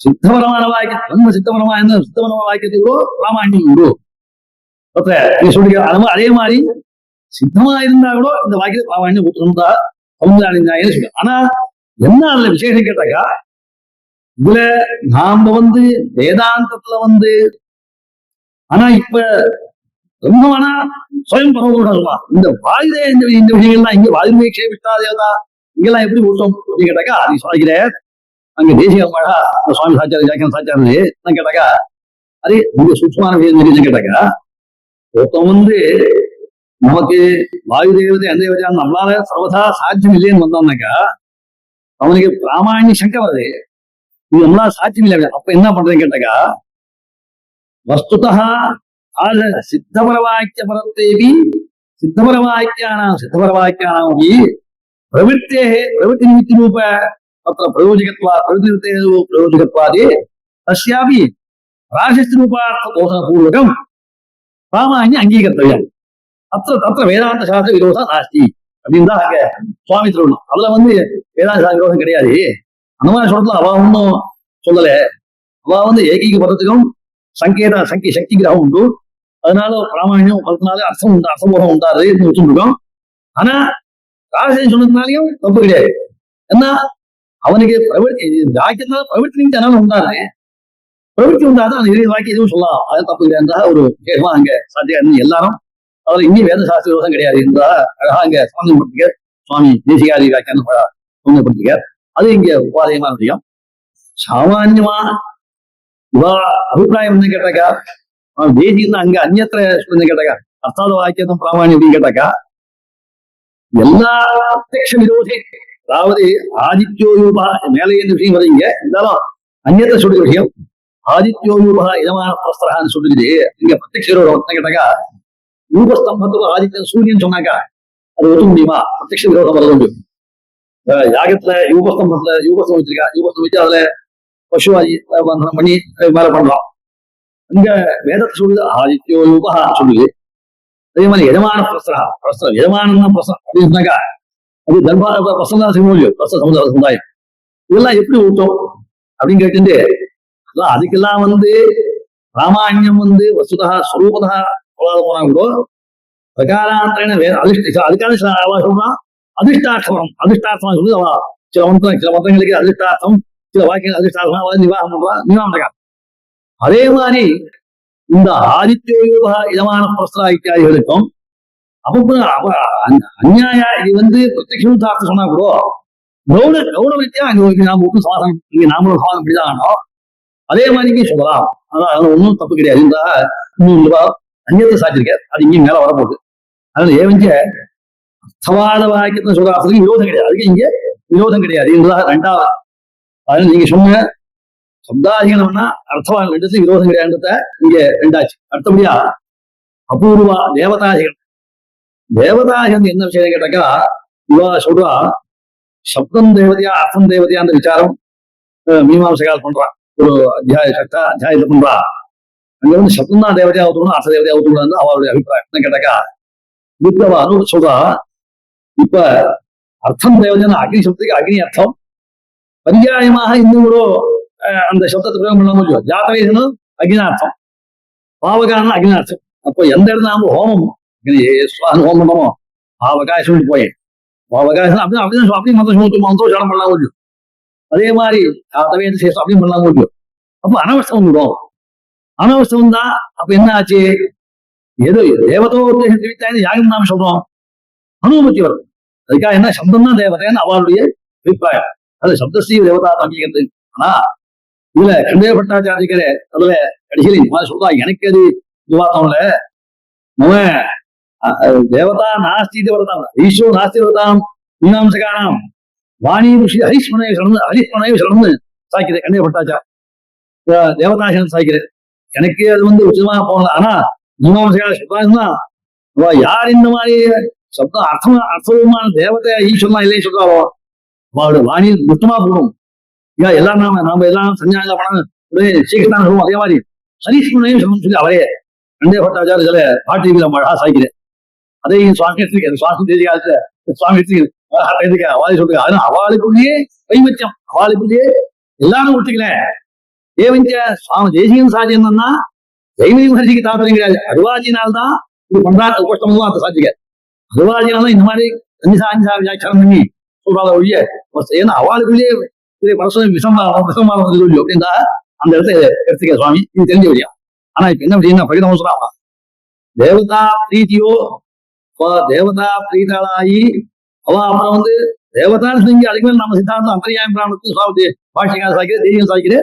சித்தபரமான வாக்கியம் பிரம்ம சித்தபரமான வாக்கியத்துக்கோ பிராமாண்யம் உண்டு சொல்லி அதே மாதிரி சித்தமா இருந்தா கூட இந்த வாக்கியத்தை பிராமாண்யம் ஊற்றணும்தா சமுதாயம் சொல்லு. ஆனா என்ன அதுல விசேஷம் கேட்டாக்கா இதுல நாம வேதாந்தத்துல ஆனா இப்ப பிரம்மமானா சுயம் பரவ சொல்லலாம். இந்த வாயுதே இந்த விஷயங்கள்லாம் இங்க வாயுமே க்ஷேபிஷ்டா தேவதா இங்கெல்லாம் எப்படி ஊட்டம் அப்படின்னு கேட்டாக்கா அது சாய்கிறேன். அங்க தேசிய சுவாமி சாச்சாரம் சாச்சாரு நான் கேட்டாக்கா அது இங்க சூட்சமான விஷயம் கேட்டாக்கா ஒருத்தம் நமக்கு வாயு தேவதை அந்த தேவதை நம்மளால சர்வதா சாத்தியம் இல்லைன்னு வந்தோம்னாக்கா அவனுக்கு பிராமாண்ய சங்கை வருது. இது நம்மளால சாத்தியம் இல்லை. அப்ப என்ன பண்றதுன்னு கேட்டாக்கா வஸ்துதா சித்தபரவாக்கிய பரத்தேவி சித்தபரவாக்கியானாம் பிரவೃತ್ತೇ பிரவೃತ್ತಿ நிமித்தி ரூப அத்த பிரயோஜகத்வாதி தஸ்யாபி ராசஸ்தி ரூபார்த்த தோஷன பூர்வகம் பிராமாண்யம் அங்கீகர்த்தவியம் அத்த வேதாந்த சாஸ்திர விரோதம் நாஸ்தி அப்படின்னு தான் அங்க சுவாமி சொல்லணும். அதுல வேதாந்த சாஸ்திர விரோதம் கிடையாது. அந்த மாதிரி சொல்றதுல அவ ஒன்னும் சொல்லல. அவ ஏகீக பதத்துக்கும் சக்தி கிரகம் உண்டு. அதனால பிராமணியம் பதத்தினால அர்த்தம் உண்டு, அர்த்தபோகம் உண்டாது வச்சுருக்கோம். ஆனா ராசன் சொன்னதுனாலையும் தப்பு கிடையாது. என்ன அவனுக்கு வாக்கியம் பிரவೃತ್ತಿ ஜனம் உண்டானே, பிரவೃತ್ತಿ உண்டாதான் அந்த இறுதி வாக்கியம் எதுவும் சொல்லலாம், அது தப்பு இல்லையா ஒரு கேள்வா அங்க சாத்தியம் எல்லாரும். அதுல இன்னும் வேத சாஸ்திர விரோதம் கிடையாது என்றா அழகா அங்க சம்பந்தப்படுத்திக்க சுவாமி தேசிகாதி வியாக்கியானம் சம்பந்தப்படுத்திக்க. அது இங்க உபாதயமான விஷயம். சாமான்யமா இவா அபிப்பிராயம் என்ன கேட்டாக்கா, தேசியம் அங்க அந்நியத்திர சொல்லுன்னு கேட்டாக்கா, அர்த்தாத வாக்கியம் பிராமணியம் அப்படின்னு கேட்டாக்கா, எல்லா பிரத்யக்ஷ விரோதி, அதாவது ஆதித்யோயூபா மேலே என்ற விஷயம் வரீங்க, இருந்தாலும் அந்நியத்தை சொல்ற விஷயம் ஆதித்யோயூபா இதமான பிரஸ்தரான்னு சொல்லுது. இங்க பிரத்யக்ஷ விரோதம் கேட்டாக்கா, யூபஸ்தம்பத்துக்கு ஆதித்யன் சூரியன் சொன்னாக்கா அது ஒத்துக்க முடியுமா? பிரத்யக்ஷ விரோதம் வர வேண்டும். யாகத்துல யூபஸ்தம்பத்துல யூபஸ்தம் வச்சிருக்கா, யூபஸ்தம் வச்சு அதுல பசுவாதி பந்தனம் பண்ணி மேல பண்றோம். இங்க வேதத்தை சொல்லுது ஆதித்யோ யூபா சொல்லுது. அதே மாதிரி எஜமான பிரஸ்தரம் எஜமான பிரசனம் அப்படின்னு சொன்னாக்கா அது தர்பா பிரசன்னா சிமோலியோ பிரச சமுதாயம் இதெல்லாம் எப்படி ஊட்டும் அப்படின்னு கேட்டு, அதான் அதுக்கெல்லாம் ராமாயணம் வசுதா ஸ்வரூபதா சொல்லாத போனா கூட பிரகாராந்திரன வேற அதிர்ஷ்ட அதுக்காக சொல்றான் அதிர்ஷ்டார்த்தம். அதிர்ஷ்டார்த்தமா சொல்லி அவ சில மந்திரங்களுக்கு அதிர்ஷ்டார்த்தம், சில வாக்கியங்கள் அதிர்ஷ்டார்த்தம் நிவாகம் பண்றான் மீமாம்சகா. அதே மாதிரி இந்த ஆதித்யோக இதமான பிரஸ்தரா இத்தியாதிகளுக்கும் அப்ப அந்நியாய இது பிரத்யக்ஷார்த்தம் சொன்னா கூட கௌன வித்தியா அங்க நாம ஒன்றும் சமாதானம் இங்க நாமளும் சமாதானம் பண்ணிதான். அதே மாதிரி இங்கே சொல்லலாம், அதான் ஒன்றும் தப்பு கிடையாது. இந்த அந்நியத்தை சாத்திருக்காரு, அது இங்கே மேல வரப்போகுது. அதனால ஏவஞ்ச அர்த்தவாத வாக்கியத்தை சொல்றதுக்கு விரோதம் கிடையாது, அதுக்கு இங்க விரோதம் கிடையாது என்பதாக ரெண்டாவது. அதனால நீங்க சொன்ன சப்தாதிகம்னா அர்த்தவாதம் ரெண்டுத்துக்கு விரோதம் கிடையாதுன்றத இங்க ரெண்டாச்சு. அடுத்தபடியா அபூர்வா தேவதாதிகம். தேவதாதிகம் என்ன விஷயம் கேட்டாக்கா, இவா சொல்றா சப்தம் தேவதையா அர்த்தம் தேவதையா அந்த விசாரம் மீமாம்சகால் பண்றான். ஒரு அத்தியாயத்தை பண்றா. அங்க சப்தம் தான் தேவதையா ஊத்தணும், அர்த்த தேவதையா ஊத்தணும் அவருடைய அபிப்பிராயம். என்ன கேட்டாக்கா இப்ப அனு சொல்றா, இப்ப அர்த்தம் தேவதையான அக்னி சப்தத்துக்கு அக்னி அர்த்தம், பரியாயமாக இன்னும் கூட அந்த சப்தத்தை பிரயோகம் பண்ண முடியும். ஜாத்தவேசனும் அக்னார்த்தம், பாவகான அக்னார்த்தம். அப்போ எந்த இடத்துல நாம ஹோமம் ஹோமம் பண்ணமோ பாவகாய சொல்லிட்டு போயேன், பாவகாயம் அப்படி மந்திரம் பண்ணலாம் முடியும். அதே மாதிரி ஜாத்தவேச சேஷம் அப்படின்னு பண்ணலாம் முடியும். அப்ப அனவஸ்தம் வந்துடும். அனவஸ்தம் தான் அப்ப என்ன ஆச்சு, ஏதோ தேவதோ யாகம் நாம சொல்றோம், அனுபூதி வரும். அதுக்காக என்ன சப்தம் தான் தேவதைன்னு அவளுடைய அபிப்பிராயம். அது சப்தஸ்ரீ தேவதா அங்கீகரித்து. ஆனா இதுல கண்டே பட்டாச்சாரிக்கிற அதுல கடைசியில சொல்றா, எனக்கு அது விவாதம்ல தேவதா நாஸ்தி தேவதாம் ஈஸ்வோ நாஸ்தி தேவதாம் மீனாம்சகானாம் வாணி ருஷி ஹரிஸ்மனையை சொல்லணும்னு சாய்க்கிறேன். கண்டே பட்டாச்சார் தேவதாசன் சாய்க்கிறேன். எனக்கு அது உச்சிதமாக போகல. ஆனா மீமாம்சகா சொல்றாங்கன்னா யார் இந்த மாதிரி சப்தம் அர்த்தமான தேவதை ஈஸ்வரனா இல்லைன்னு சொல்றாரோ அவளோட வாணி முத்தமா போடும். எல்லாம் நாம எல்லாம் சஞ்சான பணம் ஸ்ரீகிருஷ்ணான் சொல்லுவோம். அதே மாதிரி ஹரிஸ்மனையும் சொல்லணும்னு சொல்லி அவரே கண்டே பட்டாச்சார் இதுல பாட்டு அழகா சாய்க்கிறேன். அதையும் சுவாமி எடுத்துருக்கேன். சுவாமி தேசிகாலத்துல சுவாமி எடுத்துக்க அவாதி சொல்றேன். அதனால அவளுக்குள்ளேயே வைமத்தியம், அவளுக்குள்ளேயே எல்லாரும் ஒத்துக்கல. ஏவஞ்ச சுவாமி தேசிகன் சாட்சி என்னன்னா ஜெய்மீன் ஹரிசிக்கு தாற்பயம் கிடையாது. அருவாஜினால்தான் இது பண்றாங்க, உபஷ்டமும் அந்த சாட்சிக்க அருவாஜினால்தான் இந்த மாதிரி அஞ்சா வியாக்கியானம் பண்ணி சொல்றாத ஒழிய, ஏன்னா அவளுக்குள்ளேயே விஷமானம் வந்து இல்லையோ அப்படின்னா அந்த இடத்த எடுத்துக்க சுவாமி இது தெரிஞ்ச வழியா. ஆனா இப்ப என்ன அப்படின்னா பகிதம் சொல்றாங்க, தேவதா பிரீத்தியோ தேவதா பிரீத்தாளாயி அவ அப்புறம் தேவதான்னு செஞ்சு அதுக்கு மேல நம்ம சித்தாந்தம் அந்தரியாயம் பிராணத்துக்கு சுவாமி பாஷிக்காக சாய்க்கிற தெய்வம் சாய்க்கிற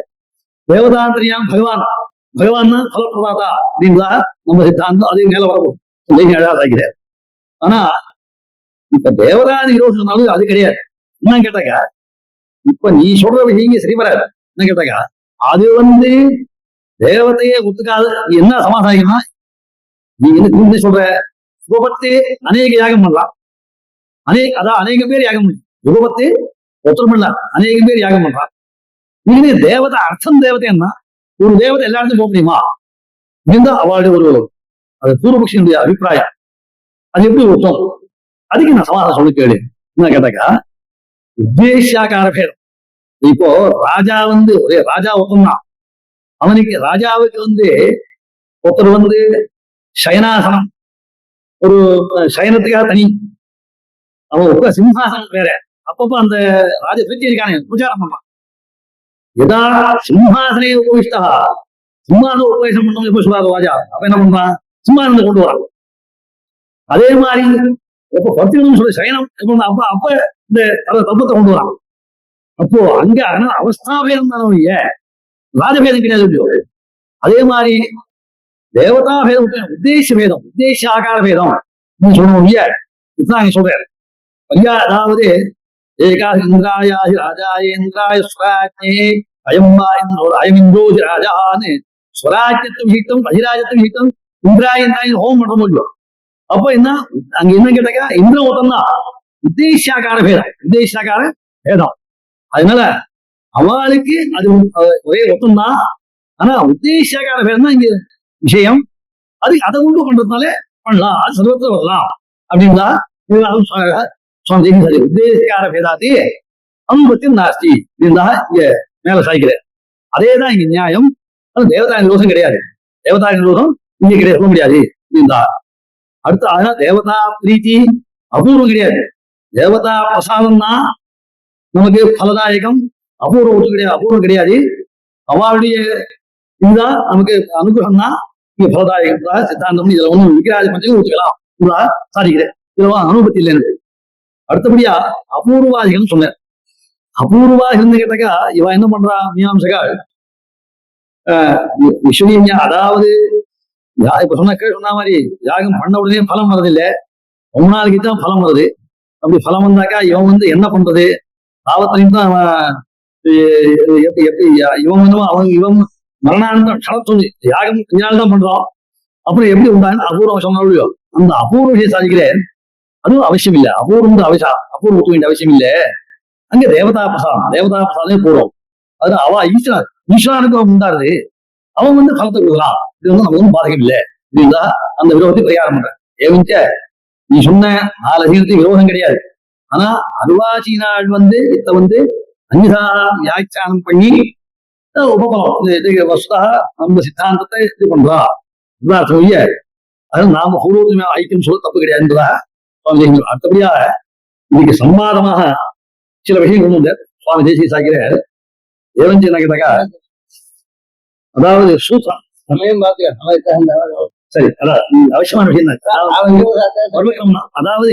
தேவதாந்தரியாம் பகவான் தான் பலப்பிரதாதா அப்படிங்களா நம்ம சித்தாந்தம் அதே மேல வரப்போம் தெய்வம் அழகா சாய்க்கிறார். ஆனா இப்ப தேவதாதி விரோதம் அது கிடையாது. என்ன கேட்டாக்கா இப்ப நீ சொல்ற விஷயம் சரி வராது. என்ன கேட்டாக்கா அது தேவதையே ஒத்துக்காது. என்ன சமாதானமா நீ என்ன சொல்ற, உபபத்து அநேக யாகம் பண்ணலாம், அநேக பேர் யாகம் பண்ணலாம், உபபத்து ஒருத்தர் பண்ணலாம், அநேக பேர் யாகம் பண்றான். நீங்க தேவதை அர்த்தம் தேவதைன்னா ஒரு தேவதை எல்லா இடத்துக்கும் போக முடியுமா? இதுதான் அவளுடைய ஒரு அது பூர்வபக்ஷனுடைய அபிப்பிராயம். அது எப்படி ஒருத்தம், அதுக்கு நான் சமாதானம் சொல்லி கேளு. என்ன கேட்டாக்கா உத்தேசியாக்கார பேர். இப்போ ராஜா ஒரே ராஜா ஒருத்தம்தான். அவனுக்கு ராஜாவுக்கு ஒருத்தர் சயனாசனம், ஒரு சயனத்துக்காக தனி, அவன் சிம்ஹாசனம் வேற, அப்பப்ப அந்த ராஜ பிரித்தியனுக்கான பிரச்சாரம் பண்றான். எதா சிம்ஹாசனே உபவிஷ்டா, சிம்மாசன உபவேசம் பண்ணணும் எப்ப சொல்றாரு ராஜா, அப்ப என்ன பண்றான், சிம்மாசனத்தை கொண்டு வரான். அதே மாதிரி எப்ப பத்திரம் சொல்ல சயனம் அப்ப அப்ப இந்த தத்துவத்தை கொண்டு வரான். அப்போ அங்க அவஸ்தாபேதம் தானே, ராஜபேதம் கிடையாது இல்லையோ. அதே மாதிரி தேவதா பேதம், உத்தேச பேதம், உத்தேச ஆகார பேதம் சொல்லணும் இல்லையா, இதுதான் அங்க சொல்றாரு. அதாவது ஏகாதி இந்திராய ராஜாய இந்திராய ஸ்வராஜ்யே அயமிந்திரோஜி ராஜான்னு ஸ்வராஜ்யத்தும் ஹிட்டம் அதிராஜத்தும் ஹிட்டம் இந்திராய இந்திராய ஹோம் பண்ற முடியும். அப்ப என்ன அங்க என்ன கேட்டாக்கா இந்திரம் ஒருத்தம் தான், உத்தேசாக்கார பேதம், உத்தேசாக்கார பேதம். அதனால அவளுக்கு அது ஒரே ஒருத்தம் தான், ஆனா உத்தேசாக்கார பேதம் தான் இங்க விஷயம். அது அதை உண்டு பண்றதுனால பண்ணலாம், அது சர்வத்துல வரலாம் அப்படின்னா சுவாமி உத்தேசக்கார பேதாத்தி அனுபத்தியம் நாஸ்தி இருந்தா இங்க மேல சாய்க்கிறேன். அதேதான் இங்க நியாயம். தேவதா நிரோதம் கிடையாது, தேவதா நிரோதம் இங்க கிடையாது, சொல்ல முடியாது இருந்தா. அடுத்து ஆனா தேவதா பிரீத்தி அபூர்வம் கிடையாது, தேவதா பிரசாதம் தான் நமக்கு பலதாயகம். அபூர்வம் கிடையாது, அபூர்வம் கிடையாது. அவளுடைய இதுதான் நமக்கு அனுகிரகம் தான் இங்க பலதாயகம். சித்தாந்தம் இதுல ஒண்ணு விக்கிராஜ பஞ்சம் ஊற்றுக்கலாம் சாதிக்கிறேன், இதுல அனுபவத்தி இல்லை எனக்கு. அடுத்தபடியா அபூர்வாதிகள் சொன்னேன். அபூர்வாதிகள் கேட்டாக்கா இவ என்ன பண்றா மீமாம்சகால் விஸ்வனியா, அதாவது இப்ப சொன்ன மாதிரி யாகம் பண்ண உடனே பலம் வர்றதில்லை, ரொம்ப நாளைக்கு தான் பலம் வருது. அப்படி பலம் வந்தாக்கா இவன் என்ன பண்றது, ஆபத்தையும் தான் எப்படி இவன் மரணானந்தம் க்ஷணத்தொழி யாகம் கொஞ்ச நாள் தான் பண்றோம், அப்புறம் எப்படி உண்டாங்க அபூர்வம் சொன்னாலும் அந்த அபூர்வ விஷயம் சாதிக்கிறேன். அதுவும் அவசியம் இல்லை, அபூர்வம் அபூர்வத்துவ வேண்டிய அவசியம் இல்லை. அங்க தேவதா பிரசாதமே போறோம். அது அவ ஈஸ்வரனுக்கு உண்டாருது, அவன் பலத்தை கொடுக்கலாம், இது நமக்கு ஒன்றும் பாதகம் இல்லை இருந்தா அந்த விரோதத்தை பரிகாரம் பண்ற. ஏவிச்ச நீ சொன்ன 4 அதிகத்துக்கு விரோதம் கிடையாது. ஆனா அருவாச்சீனாள் இத அன்னிதா வியாக்கியானம் பண்ணி உபபலம் வசுதா நம்ம சித்தாந்தத்தை இது பண்றா சொல்லிய, அது நாம பூர்வத்துமே ஐக்கியம் சொல்ல தப்பு கிடையாதுன்றதா சுவாமி. அடுத்தபடியா இன்னைக்கு சம்பாதமாக சில விஷயங்கள் கொண்டு வந்த சுவாமி தேசிய சாய்க்கிறார். ஏவஞ்சி என்ன கேட்டாக்கா, அதாவது சூத்திரம் சமயம் சரி, அதான் அவசியமான விஷயம் தான். அதாவது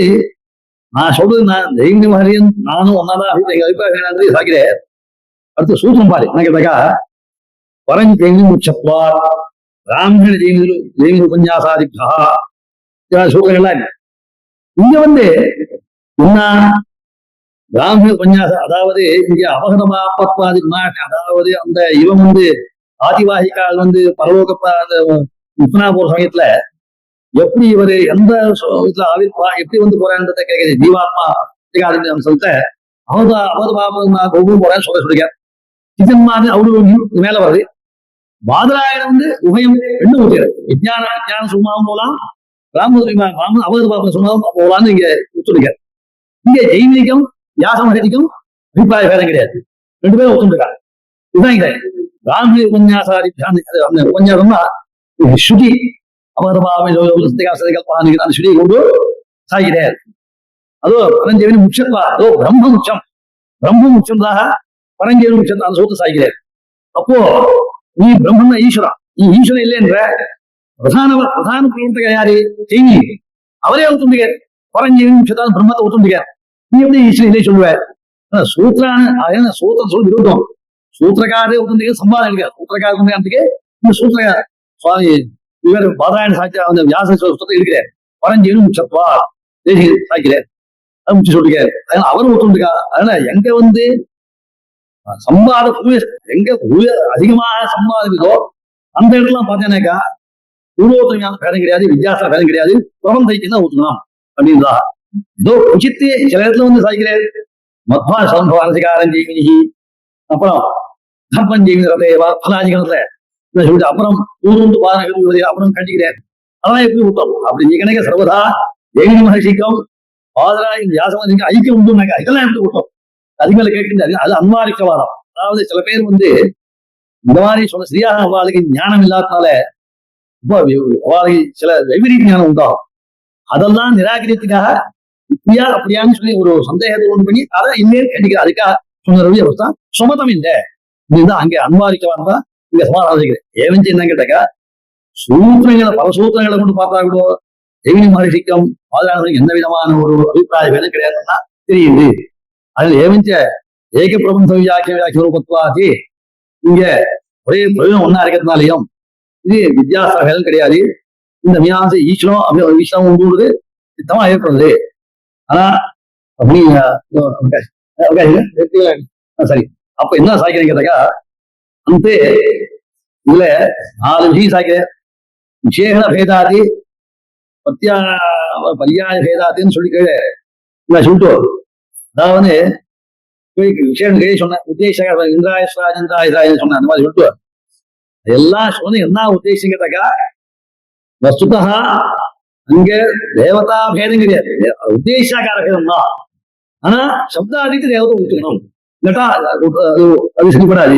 நான் சொல்றது நான் தெய்வ மகரியன் நானும் ஒன்னாதான் எங்க அபிப்பிராயம் சாய்க்கிறேன். அடுத்து சூத்திரம் பாரு என்ன கேட்டாக்கா, பரஞ்செய்தி முச்சத்வார் பிராமண ஜெய்மி உபன்யாசாதிபா சூத்திரங்கள்லாம் இங்க என்ன பிராமண உபன்யாசம், அதாவது இங்க அபகதமா பத்வாதி, அதாவது அந்த இவன் ஆதிவாகிக்கால் பரலோக உப்னா போற சமயத்துல எப்படி இவரு எந்த எப்படி போறான்றத கேட்குது. ஜீவாத்மா சொல்லிட்டு அவதபாபம் போறேன்னு சொல்லிருக்க. சிதன்மாது அவரு மேல வருது. பாதராயணம் உபயம் ரெண்டும் ஊத்துறாரு. விஜயான சும்மாவும் போலாம், ராம அவதபாபம் சும்மாவும் போலான்னு இங்க ஒத்துருக்காரு. இங்க ஜெய்வீகம் வியாசமகதிக்கும் அபிப்பிராய பேதம் கிடையாது, 2 பேரும் ஒத்துருக்காரு. இதுதான் இங்க ராம உபன்யாசாதி அந்த உபன்யாசம்னா ஸ்ருதி அவதபாபம் ஸ்ருதியை கொண்டு சாய்கிறார். அதோ பரஞ்சேவி முச்சத்வா, அதோ பிரம்ம முச்சம்தாக பரஞ்சேவி முச்சம் அந்த சூத்த சாய்கிறார். அப்போ நீ பிரம்மன் ஈஸ்வரன், நீ ஈஸ்வரன் இல்லைன்ற பிரதான பிரவர்த்தக யாரு செய்தி அவரே ஒத்துண்டிக்கார். பரஞ்சேவி முச்சத்தான் பிரம்மத்தை ஒத்துண்டிக்கார். நீ எப்படி ஈஸ்வரன் இல்லை சொல்லுவார்? சூத்திரான சூத்திரம் சொல்லி விரும்பும். சூத்திரக்காரே ஒத்துண்டிக்க சம்பாதம் இருக்கார். சூத்திரக்காரத்துக்கு இந்த சூத்திரக்கார சுவாமி இவர் பாதாயண சாட்சியா அந்த வியாச சுத்தத்தை இருக்கிறார். பரஞ்சேவி முச்சத்வா சாய்க்கிறார், அது முச்சு சொல்லிருக்காரு. அதனால அவரும் ஒத்துண்டிருக்கா. அதனால எங்க சம்பாத எங்க அதிகமாக சம்பாதிக்குதோ அந்த இடத்துல பார்த்தேன்னாக்கா பூர்வோத்தமையான பேதம் கிடையாது, வித்தியாச பேதம் கிடையாது, பிரபந்தைக்கு தான் ஊற்றணும் அப்படின்றா. ஏதோ உச்சித்து சில இடத்துல சாய்க்கிறார். மத்வா சம்பவாரசிகாரம் ஜெய்மினி, அப்புறம் தர்ப்பம் ஜெய்மினேவா பலாஜிகளத்துல சொல்லிட்டு அப்புறம் ஊருந்து பாதகம் அப்புறம் கண்டிக்கிறார். அதெல்லாம் எப்படி ஊத்தம் அப்படி நீ கணக்க சர்வதா ஜெய்மினி மகர்ஷிக்கும் பாதராய் வியாசம் ஐக்கியம் உண்டுனாக்கா இதெல்லாம் எப்படி ஊட்டம் அதிகமே கேட்கின்றது. அது அன்வாரிக்கவாதம். அதாவது சில பேர் இந்த மாதிரி சொல்ல சரியாக அவளுக்கு ஞானம் இல்லாதனால அவளுக்கு சில வெவ்வேறு ஞானம் உண்டாகும். அதெல்லாம் நிராகரித்துக்காக இப்படியா அப்படியான்னு சொல்லி ஒரு சந்தேகத்தை ஒன்று பண்ணி அதை இன்னும் கண்டிக்க அதுக்காக சொன்ன ரவி அவஸ்தா சுமதம் இல்லை இதுதான் அங்கே அன்பாரிக்கவான் தான் இங்க சமாதானிக்கிறேன். ஏவஞ்சி என்ன கேட்டாக்கா சூத்திரங்களை பல சூத்திரங்களை கொண்டு பார்த்தா கூட ஜெயினி மகரிஷிக்கும் பாதுகாப்பு எந்த விதமான ஒரு அபிப்பிராய வேலை கிடையாதுன்னா தெரியுது. அதில் ஏவஞ்ச ஏக பிரபஞ்ச வியாக்கிய ரூபத்வாதி இங்க ஒரே பிரயோஜனம் ஒன்னா இருக்கிறதுனாலையும் இது வித்தியாச வேலை கிடையாது. இந்த மீனாசை ஈஸ்வரம் ஈஸ்வரம் உண்டு சித்தமா ஏற்படுறது. ஆனா அப்படி சரி அப்ப என்ன சாய்க்கிறேன் கேட்டாக்கா அந்த இதுல 4 விஷயம் சாய்க்கிறேன். விசேஷ பேதாதி பரியாய பேதாத்தின்னு சொல்லி கேளு நான் சொல்லிட்டு அதாவது விஷயம் கேள்வி சொன்னேன். உத்தேச இந்திராயஸ்ராஜ் சொன்னேன் அந்த மாதிரி சொல்லிட்டு எல்லாம் சொன்ன என்ன உத்தேசம் கேட்டாக்கா வஸ்துதா அங்க தேவதா பேதம் கிடையாது, உத்தேசாக்கார பேதம் தான். ஆனா சப்தாதிக்கு தேவதை ஊத்துக்கணும் இல்லட்டா அது சரிப்படாது.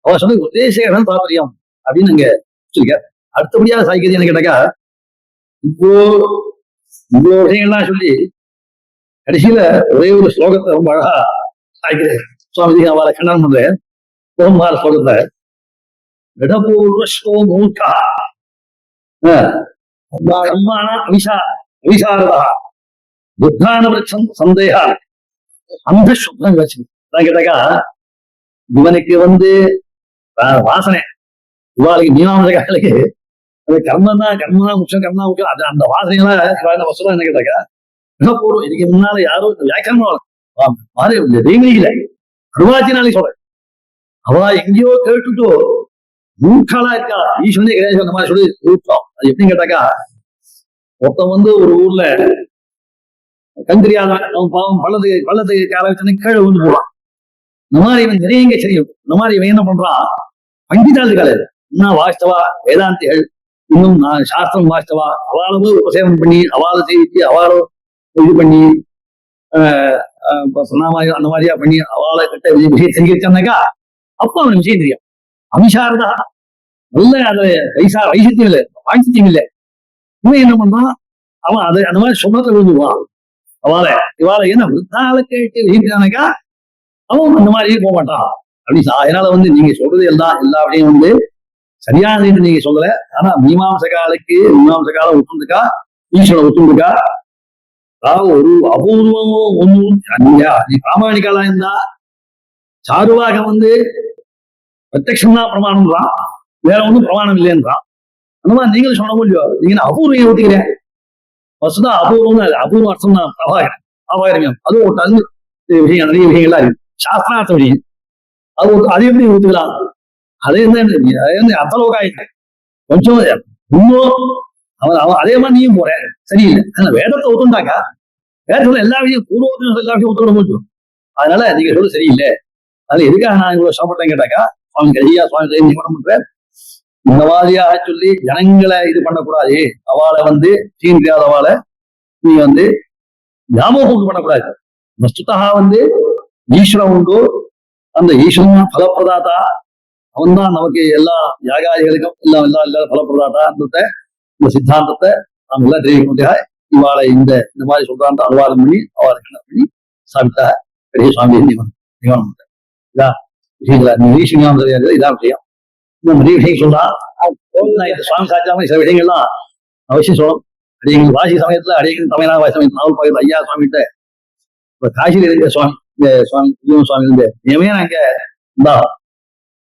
அவ சொன்ன உத்தேசம் தாத்பரியம் அப்படின்னு அங்க சொல்லிக்க. அடுத்தபடியா சாய்க்கிறது என்ன கேட்டாக்கா இப்போ இவ்வளவு விஷயங்கள்லாம் சொல்லி கடைசியில ஒரே ஒரு ஸ்லோகத்தை ரொம்ப அழகா சாய்க்கிறேன். சுவாமிஜி அவளை கண்டனம் பண்றேன். ஓம்பார ஸ்லோகத்தை இடபூர்வஸ்தோ மூர்க்கா அவிசாரதா புத்தானவருஷம் சந்தேகா அந்த சுத்தம் வச்சு கேட்டாக்கா இவனுக்கு வாசனை இவாளுக்கு மீனாமசகாலுக்கு அது கர்மதான் முக்கியம் அது அந்த வாசனையெல்லாம் வசூலா என்ன கேட்டாக்கா மிகப்பூர்வம் இதுக்கு முன்னால யாரும் வியாக்கியானம் மாறி தெய்வீகில அருவாச்சினாலே சொல்றேன். அவ எங்கேயோ கேட்டுட்டோ மூக்காலா இருக்கா ஈஸ்வரனே கிடையாது அந்த மாதிரி சொல்லி ஊட்டோம். அது எப்படின்னு கேட்டாக்கா ஒருத்தன் ஒரு ஊர்ல கந்திரியாத அவன் பாவம் பள்ளத்துக்கு ஆரம்பிச்சு கீழே விழுந்து போவான். இந்த மாதிரி இவன் நிறைய செய்யும். இந்த மாதிரி இவன் என்ன பண்றான் பண்டிதாள் காலையில் இன்னும் வாஸ்தவா வேதாந்திகள் இன்னும் நான் சாஸ்திரம் வாஸ்தவா அவளவு உபசேவனம் பண்ணி அவளை செய்விச்சு அவளோ இது பண்ணி அந்த மாதிரியா பண்ணி அவளை கிட்ட விஷயம் தெரிவிச்சானாக்கா அப்போ அவன் விஷயம் தெரியும். அவிசாரதா நல்ல அது வைசத்தியம் இல்லை பாண்டித்தியம் இல்லை. இவன் என்ன பண்றான் அவன் அதை அந்த மாதிரி சொன்னதை விழுந்துவான். இவாளை என்ன விருத்தாளை கேட்டு வீட்டானாக்கா அவன் அந்த மாதிரி போக மாட்டான் அப்படின்னு. அதனால நீங்க சொல்றது எல்லா அப்படியும் சரியானது நீங்க சொல்லல. ஆனா மீமாம்சகால ஒத்துந்துக்கா ஈஸ்வரன் ஒத்துந்துக்கா அதாவது ஒரு அபூர்வமோ நீ பிராமணிக்காலாம் இருந்தா சாருவாக பிரத்யக்ஷம் தான் பிரமாணம்ன்றான், வேற ஒன்றும் பிரமாணம் இல்லைன்றான். அந்த மாதிரி நீங்களும் சொல்ல முடியும். நீங்க அபூர்வம் ஊட்டிக்கிறேன் வசுதான் அபூர்வம் அபூர்வம் அர்த்தம் தான் அபாயிரம் அதுவும் ஒரு தகுந்த விஷயம் நிறைய விஷயங்கள்லாம் இருக்கு சாஸ்திரார்த்த விஷயம். அது அது எப்படி ஊத்துக்கலாம் அதே அத்தளவுக்கு ஆயிட்டு கொஞ்சம் இன்னும் அவன் அதே மாதிரி நீயும் போற சரியில்லை. ஆனா வேதத்தை ஒத்துண்டாக்கா வேதத்துல எல்லா விஷயம் பூர்வத்திலும் எல்லா விஷயம் ஒத்துட முடியும். அதனால நீங்க சொல்ல சரியில்லை. அதனால எதுக்காக நான் இவ்வளவு சாப்பிட்டேன் கேட்டாக்கா சுவாமி கரியா சுவாமி பண்ற இந்த மாதிரியாக சொல்லி ஜனங்களை இது பண்ணக்கூடாது. அவளை தீண்டியாதவாளை நீ ஞாபகம் பண்ணக்கூடாது. வஸ்துதா ஈஸ்வரன் உண்டு. அந்த ஈஸ்வரன் பலப்பிரதாத்தா அவன் தான் நமக்கு எல்லா யாகாதிகளுக்கும் எல்லாம் பலப்பிரதாத்தா இந்த சித்தாந்தத்தை நாம் எல்லாம் தெரிவிக்க இவாளை இந்த மாதிரி சொல்றான் அனுவாதம் பண்ணி அவளை பண்ணி சாப்பிட்டா பெரிய சுவாமி நிகமனம் பண்ற இதா விஷயங்களா நீ தெரியாது இதான் விஷயம். இந்த நிறைய விஷயம் சொல்லலாம். இந்த சுவாமி சாட்சாம சில விஷயங்கள்லாம் அவசியம் சொல்லணும். அடியங்கள் வாசி சமயத்துல அடியங்கள் தமிழா வாசி சமயத்துல நாவல் பகுதியில் ஐயா சுவாமிகிட்ட இப்ப காசியில் இருக்கிற சுவாமி இந்த சுவாமி சுவாமி இருந்து இனிமே அங்க இந்த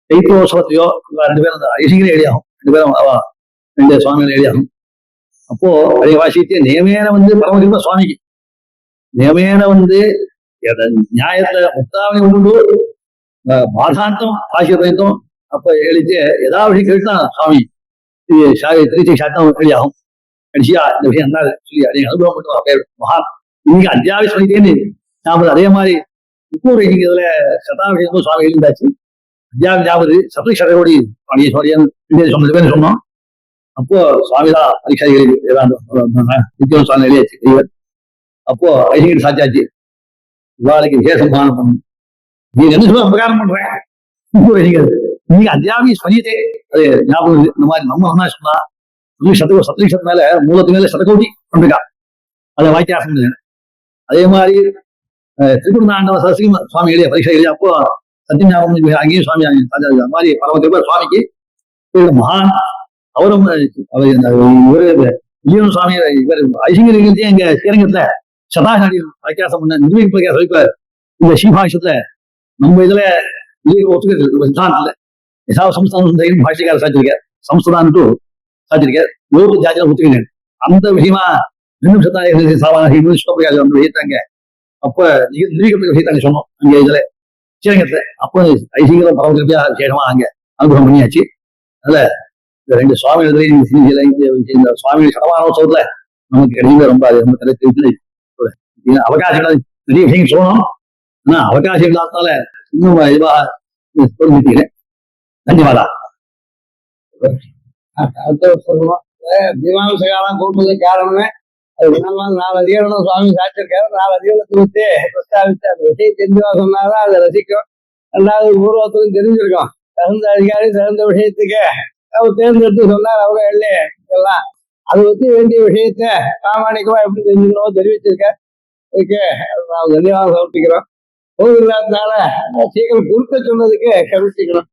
தைப்போசவத்தையோ 2 பேரும் அந்த ஐசிங்களே எழுதியாகும் 2 பேரும் ரெண்டு சுவாமிகள் எழுதியாகும். அப்போ அடைய வாசிட்டு நியமேன பரமகிருப சுவாமிக்கு நியமேன நியாயத்துல முக்தாவணி உண்டு பாதாந்தம் ஆசிரியத்தம் அப்ப எழுதி ஏதாவது கேட்டுதான் சுவாமி திருச்சி சாத்தம் வெளியாகும். கடைசியா இந்த விஷயம் என்ன சொல்லி அதை அனுபவம் மட்டும் மகான் இன்னைக்கு அத்தியாவசியம் சொல்லிட்டேன்னு ஞாபகம். அதே மாதிரி இப்போ இன்னைக்கு இதுல சதாபிஷேகம் சுவாமி எழுந்தாச்சு அத்தியாவசியாவது சப்தி சடகோடி சொன்னது பேர் சொன்னோம். அப்போ சுவாமிதான் பரீட்சாதிகள் நித்தியம் சுவாமி எழுதியாச்சு இவர். அப்போ ஐசிங்கர் சாச்சாச்சு இவாளுக்கு விசேஷம் தானம் பண்ணணும். நீங்க என்ன சொல்ல உபகாரம் பண்றேன் நீங்க அத்தியாவசியம் பண்ணிட்டே அது ஞாபகம். இந்த மாதிரி நம்ம என்ன சொன்னா சப்தீஷத்து மேல மூலத்து மேல சதகோடி பண்ணிருக்கா அதை வாக்கியாசம் அதே மாதிரி திருக்குறந்தாண்டவ சரஸ்வதி சுவாமி எழுதிய பரீட்சை எழுதிய அப்போ சத்தியம் ஞாபகம் அங்கேயும் சுவாமி அது மாதிரி பரம சுவாமிக்கு இவர் மகான் அவரும் இவர் விஜயன் சுவாமி இவர் ஐசிங்கத்தையும் எங்க ஸ்ரீரங்கத்துல சதாகாரி பிரகாசம் பண்ண நிர்வகிப்பு பிரகாசம் இப்ப இந்த ஸ்ரீபாஷத்துல நம்ம இதுல ஒத்துக்கிறது சித்தாந்தம் யசாவ சம்ஸ்தானம் பாஷிக்கார சாச்சிருக்கார் சம்ஸ்தான்ட்டு சாச்சிருக்கார் யோக ஜாதியில ஒத்துக்கிறேன் அந்த விஷயமா இன்னும் சத்தாங்க சாவாங்க பிரகாசம் வந்து எழுத்தாங்க அப்ப நிர்வகிப்பு விஷயத்தாங்க சொன்னோம் அங்க இதுல ஸ்ரீரங்கத்துல அப்போ ஐசிங்கரம் பரமகிருப்பியா சேகமா அங்க அனுகிரகம் பண்ணியாச்சு அதுல இந்த ரெண்டு சுவாமிகள் இந்த சுவாமி சடமானோத்சவத்துல நமக்கு கிடையாது ரொம்ப அது ரொம்ப தலை அவகாசங்கள் நிறைய விஷயங்கள் சொல்லணும் ஆனா அவகாசம் இல்லாதனால இன்னும் இதுவா பொருந்திக்கிறேன். தன்யவாதா. சொல்லுவோம் மீமாசகாலம் கூப்பிட்டதுக்கு காரணமே அது 4 அதிகாரம் சுவாமி சாட்சியிருக்காரு. 4 அதிகாரத்தை பற்றி பிரஸ்தாபித்து அந்த விஷயம் தெரிஞ்சுவா சொன்னாதான் அதை ரசிக்கும். 2வது பூர்வத்துக்கும் தெரிஞ்சிருக்கும். தகுந்த அதிகாரி தகுந்த விஷயத்துக்கு அவர் தேர்ந்தெடுத்து சொன்னார். அவங்க எல்லாம் அதை பற்றி வேண்டிய விஷயத்த பிராமணிக்கமா எப்படி தெரிஞ்சுக்கணும் தெரிவிச்சிருக்க. இதுக்கு நான் தன்யவாதம் சமர்ப்பிக்கிறோம். கோவில் இல்லாதனால சீக்கிரம் குறுக்க சொன்னதுக்கு கருத்திக்கணும்.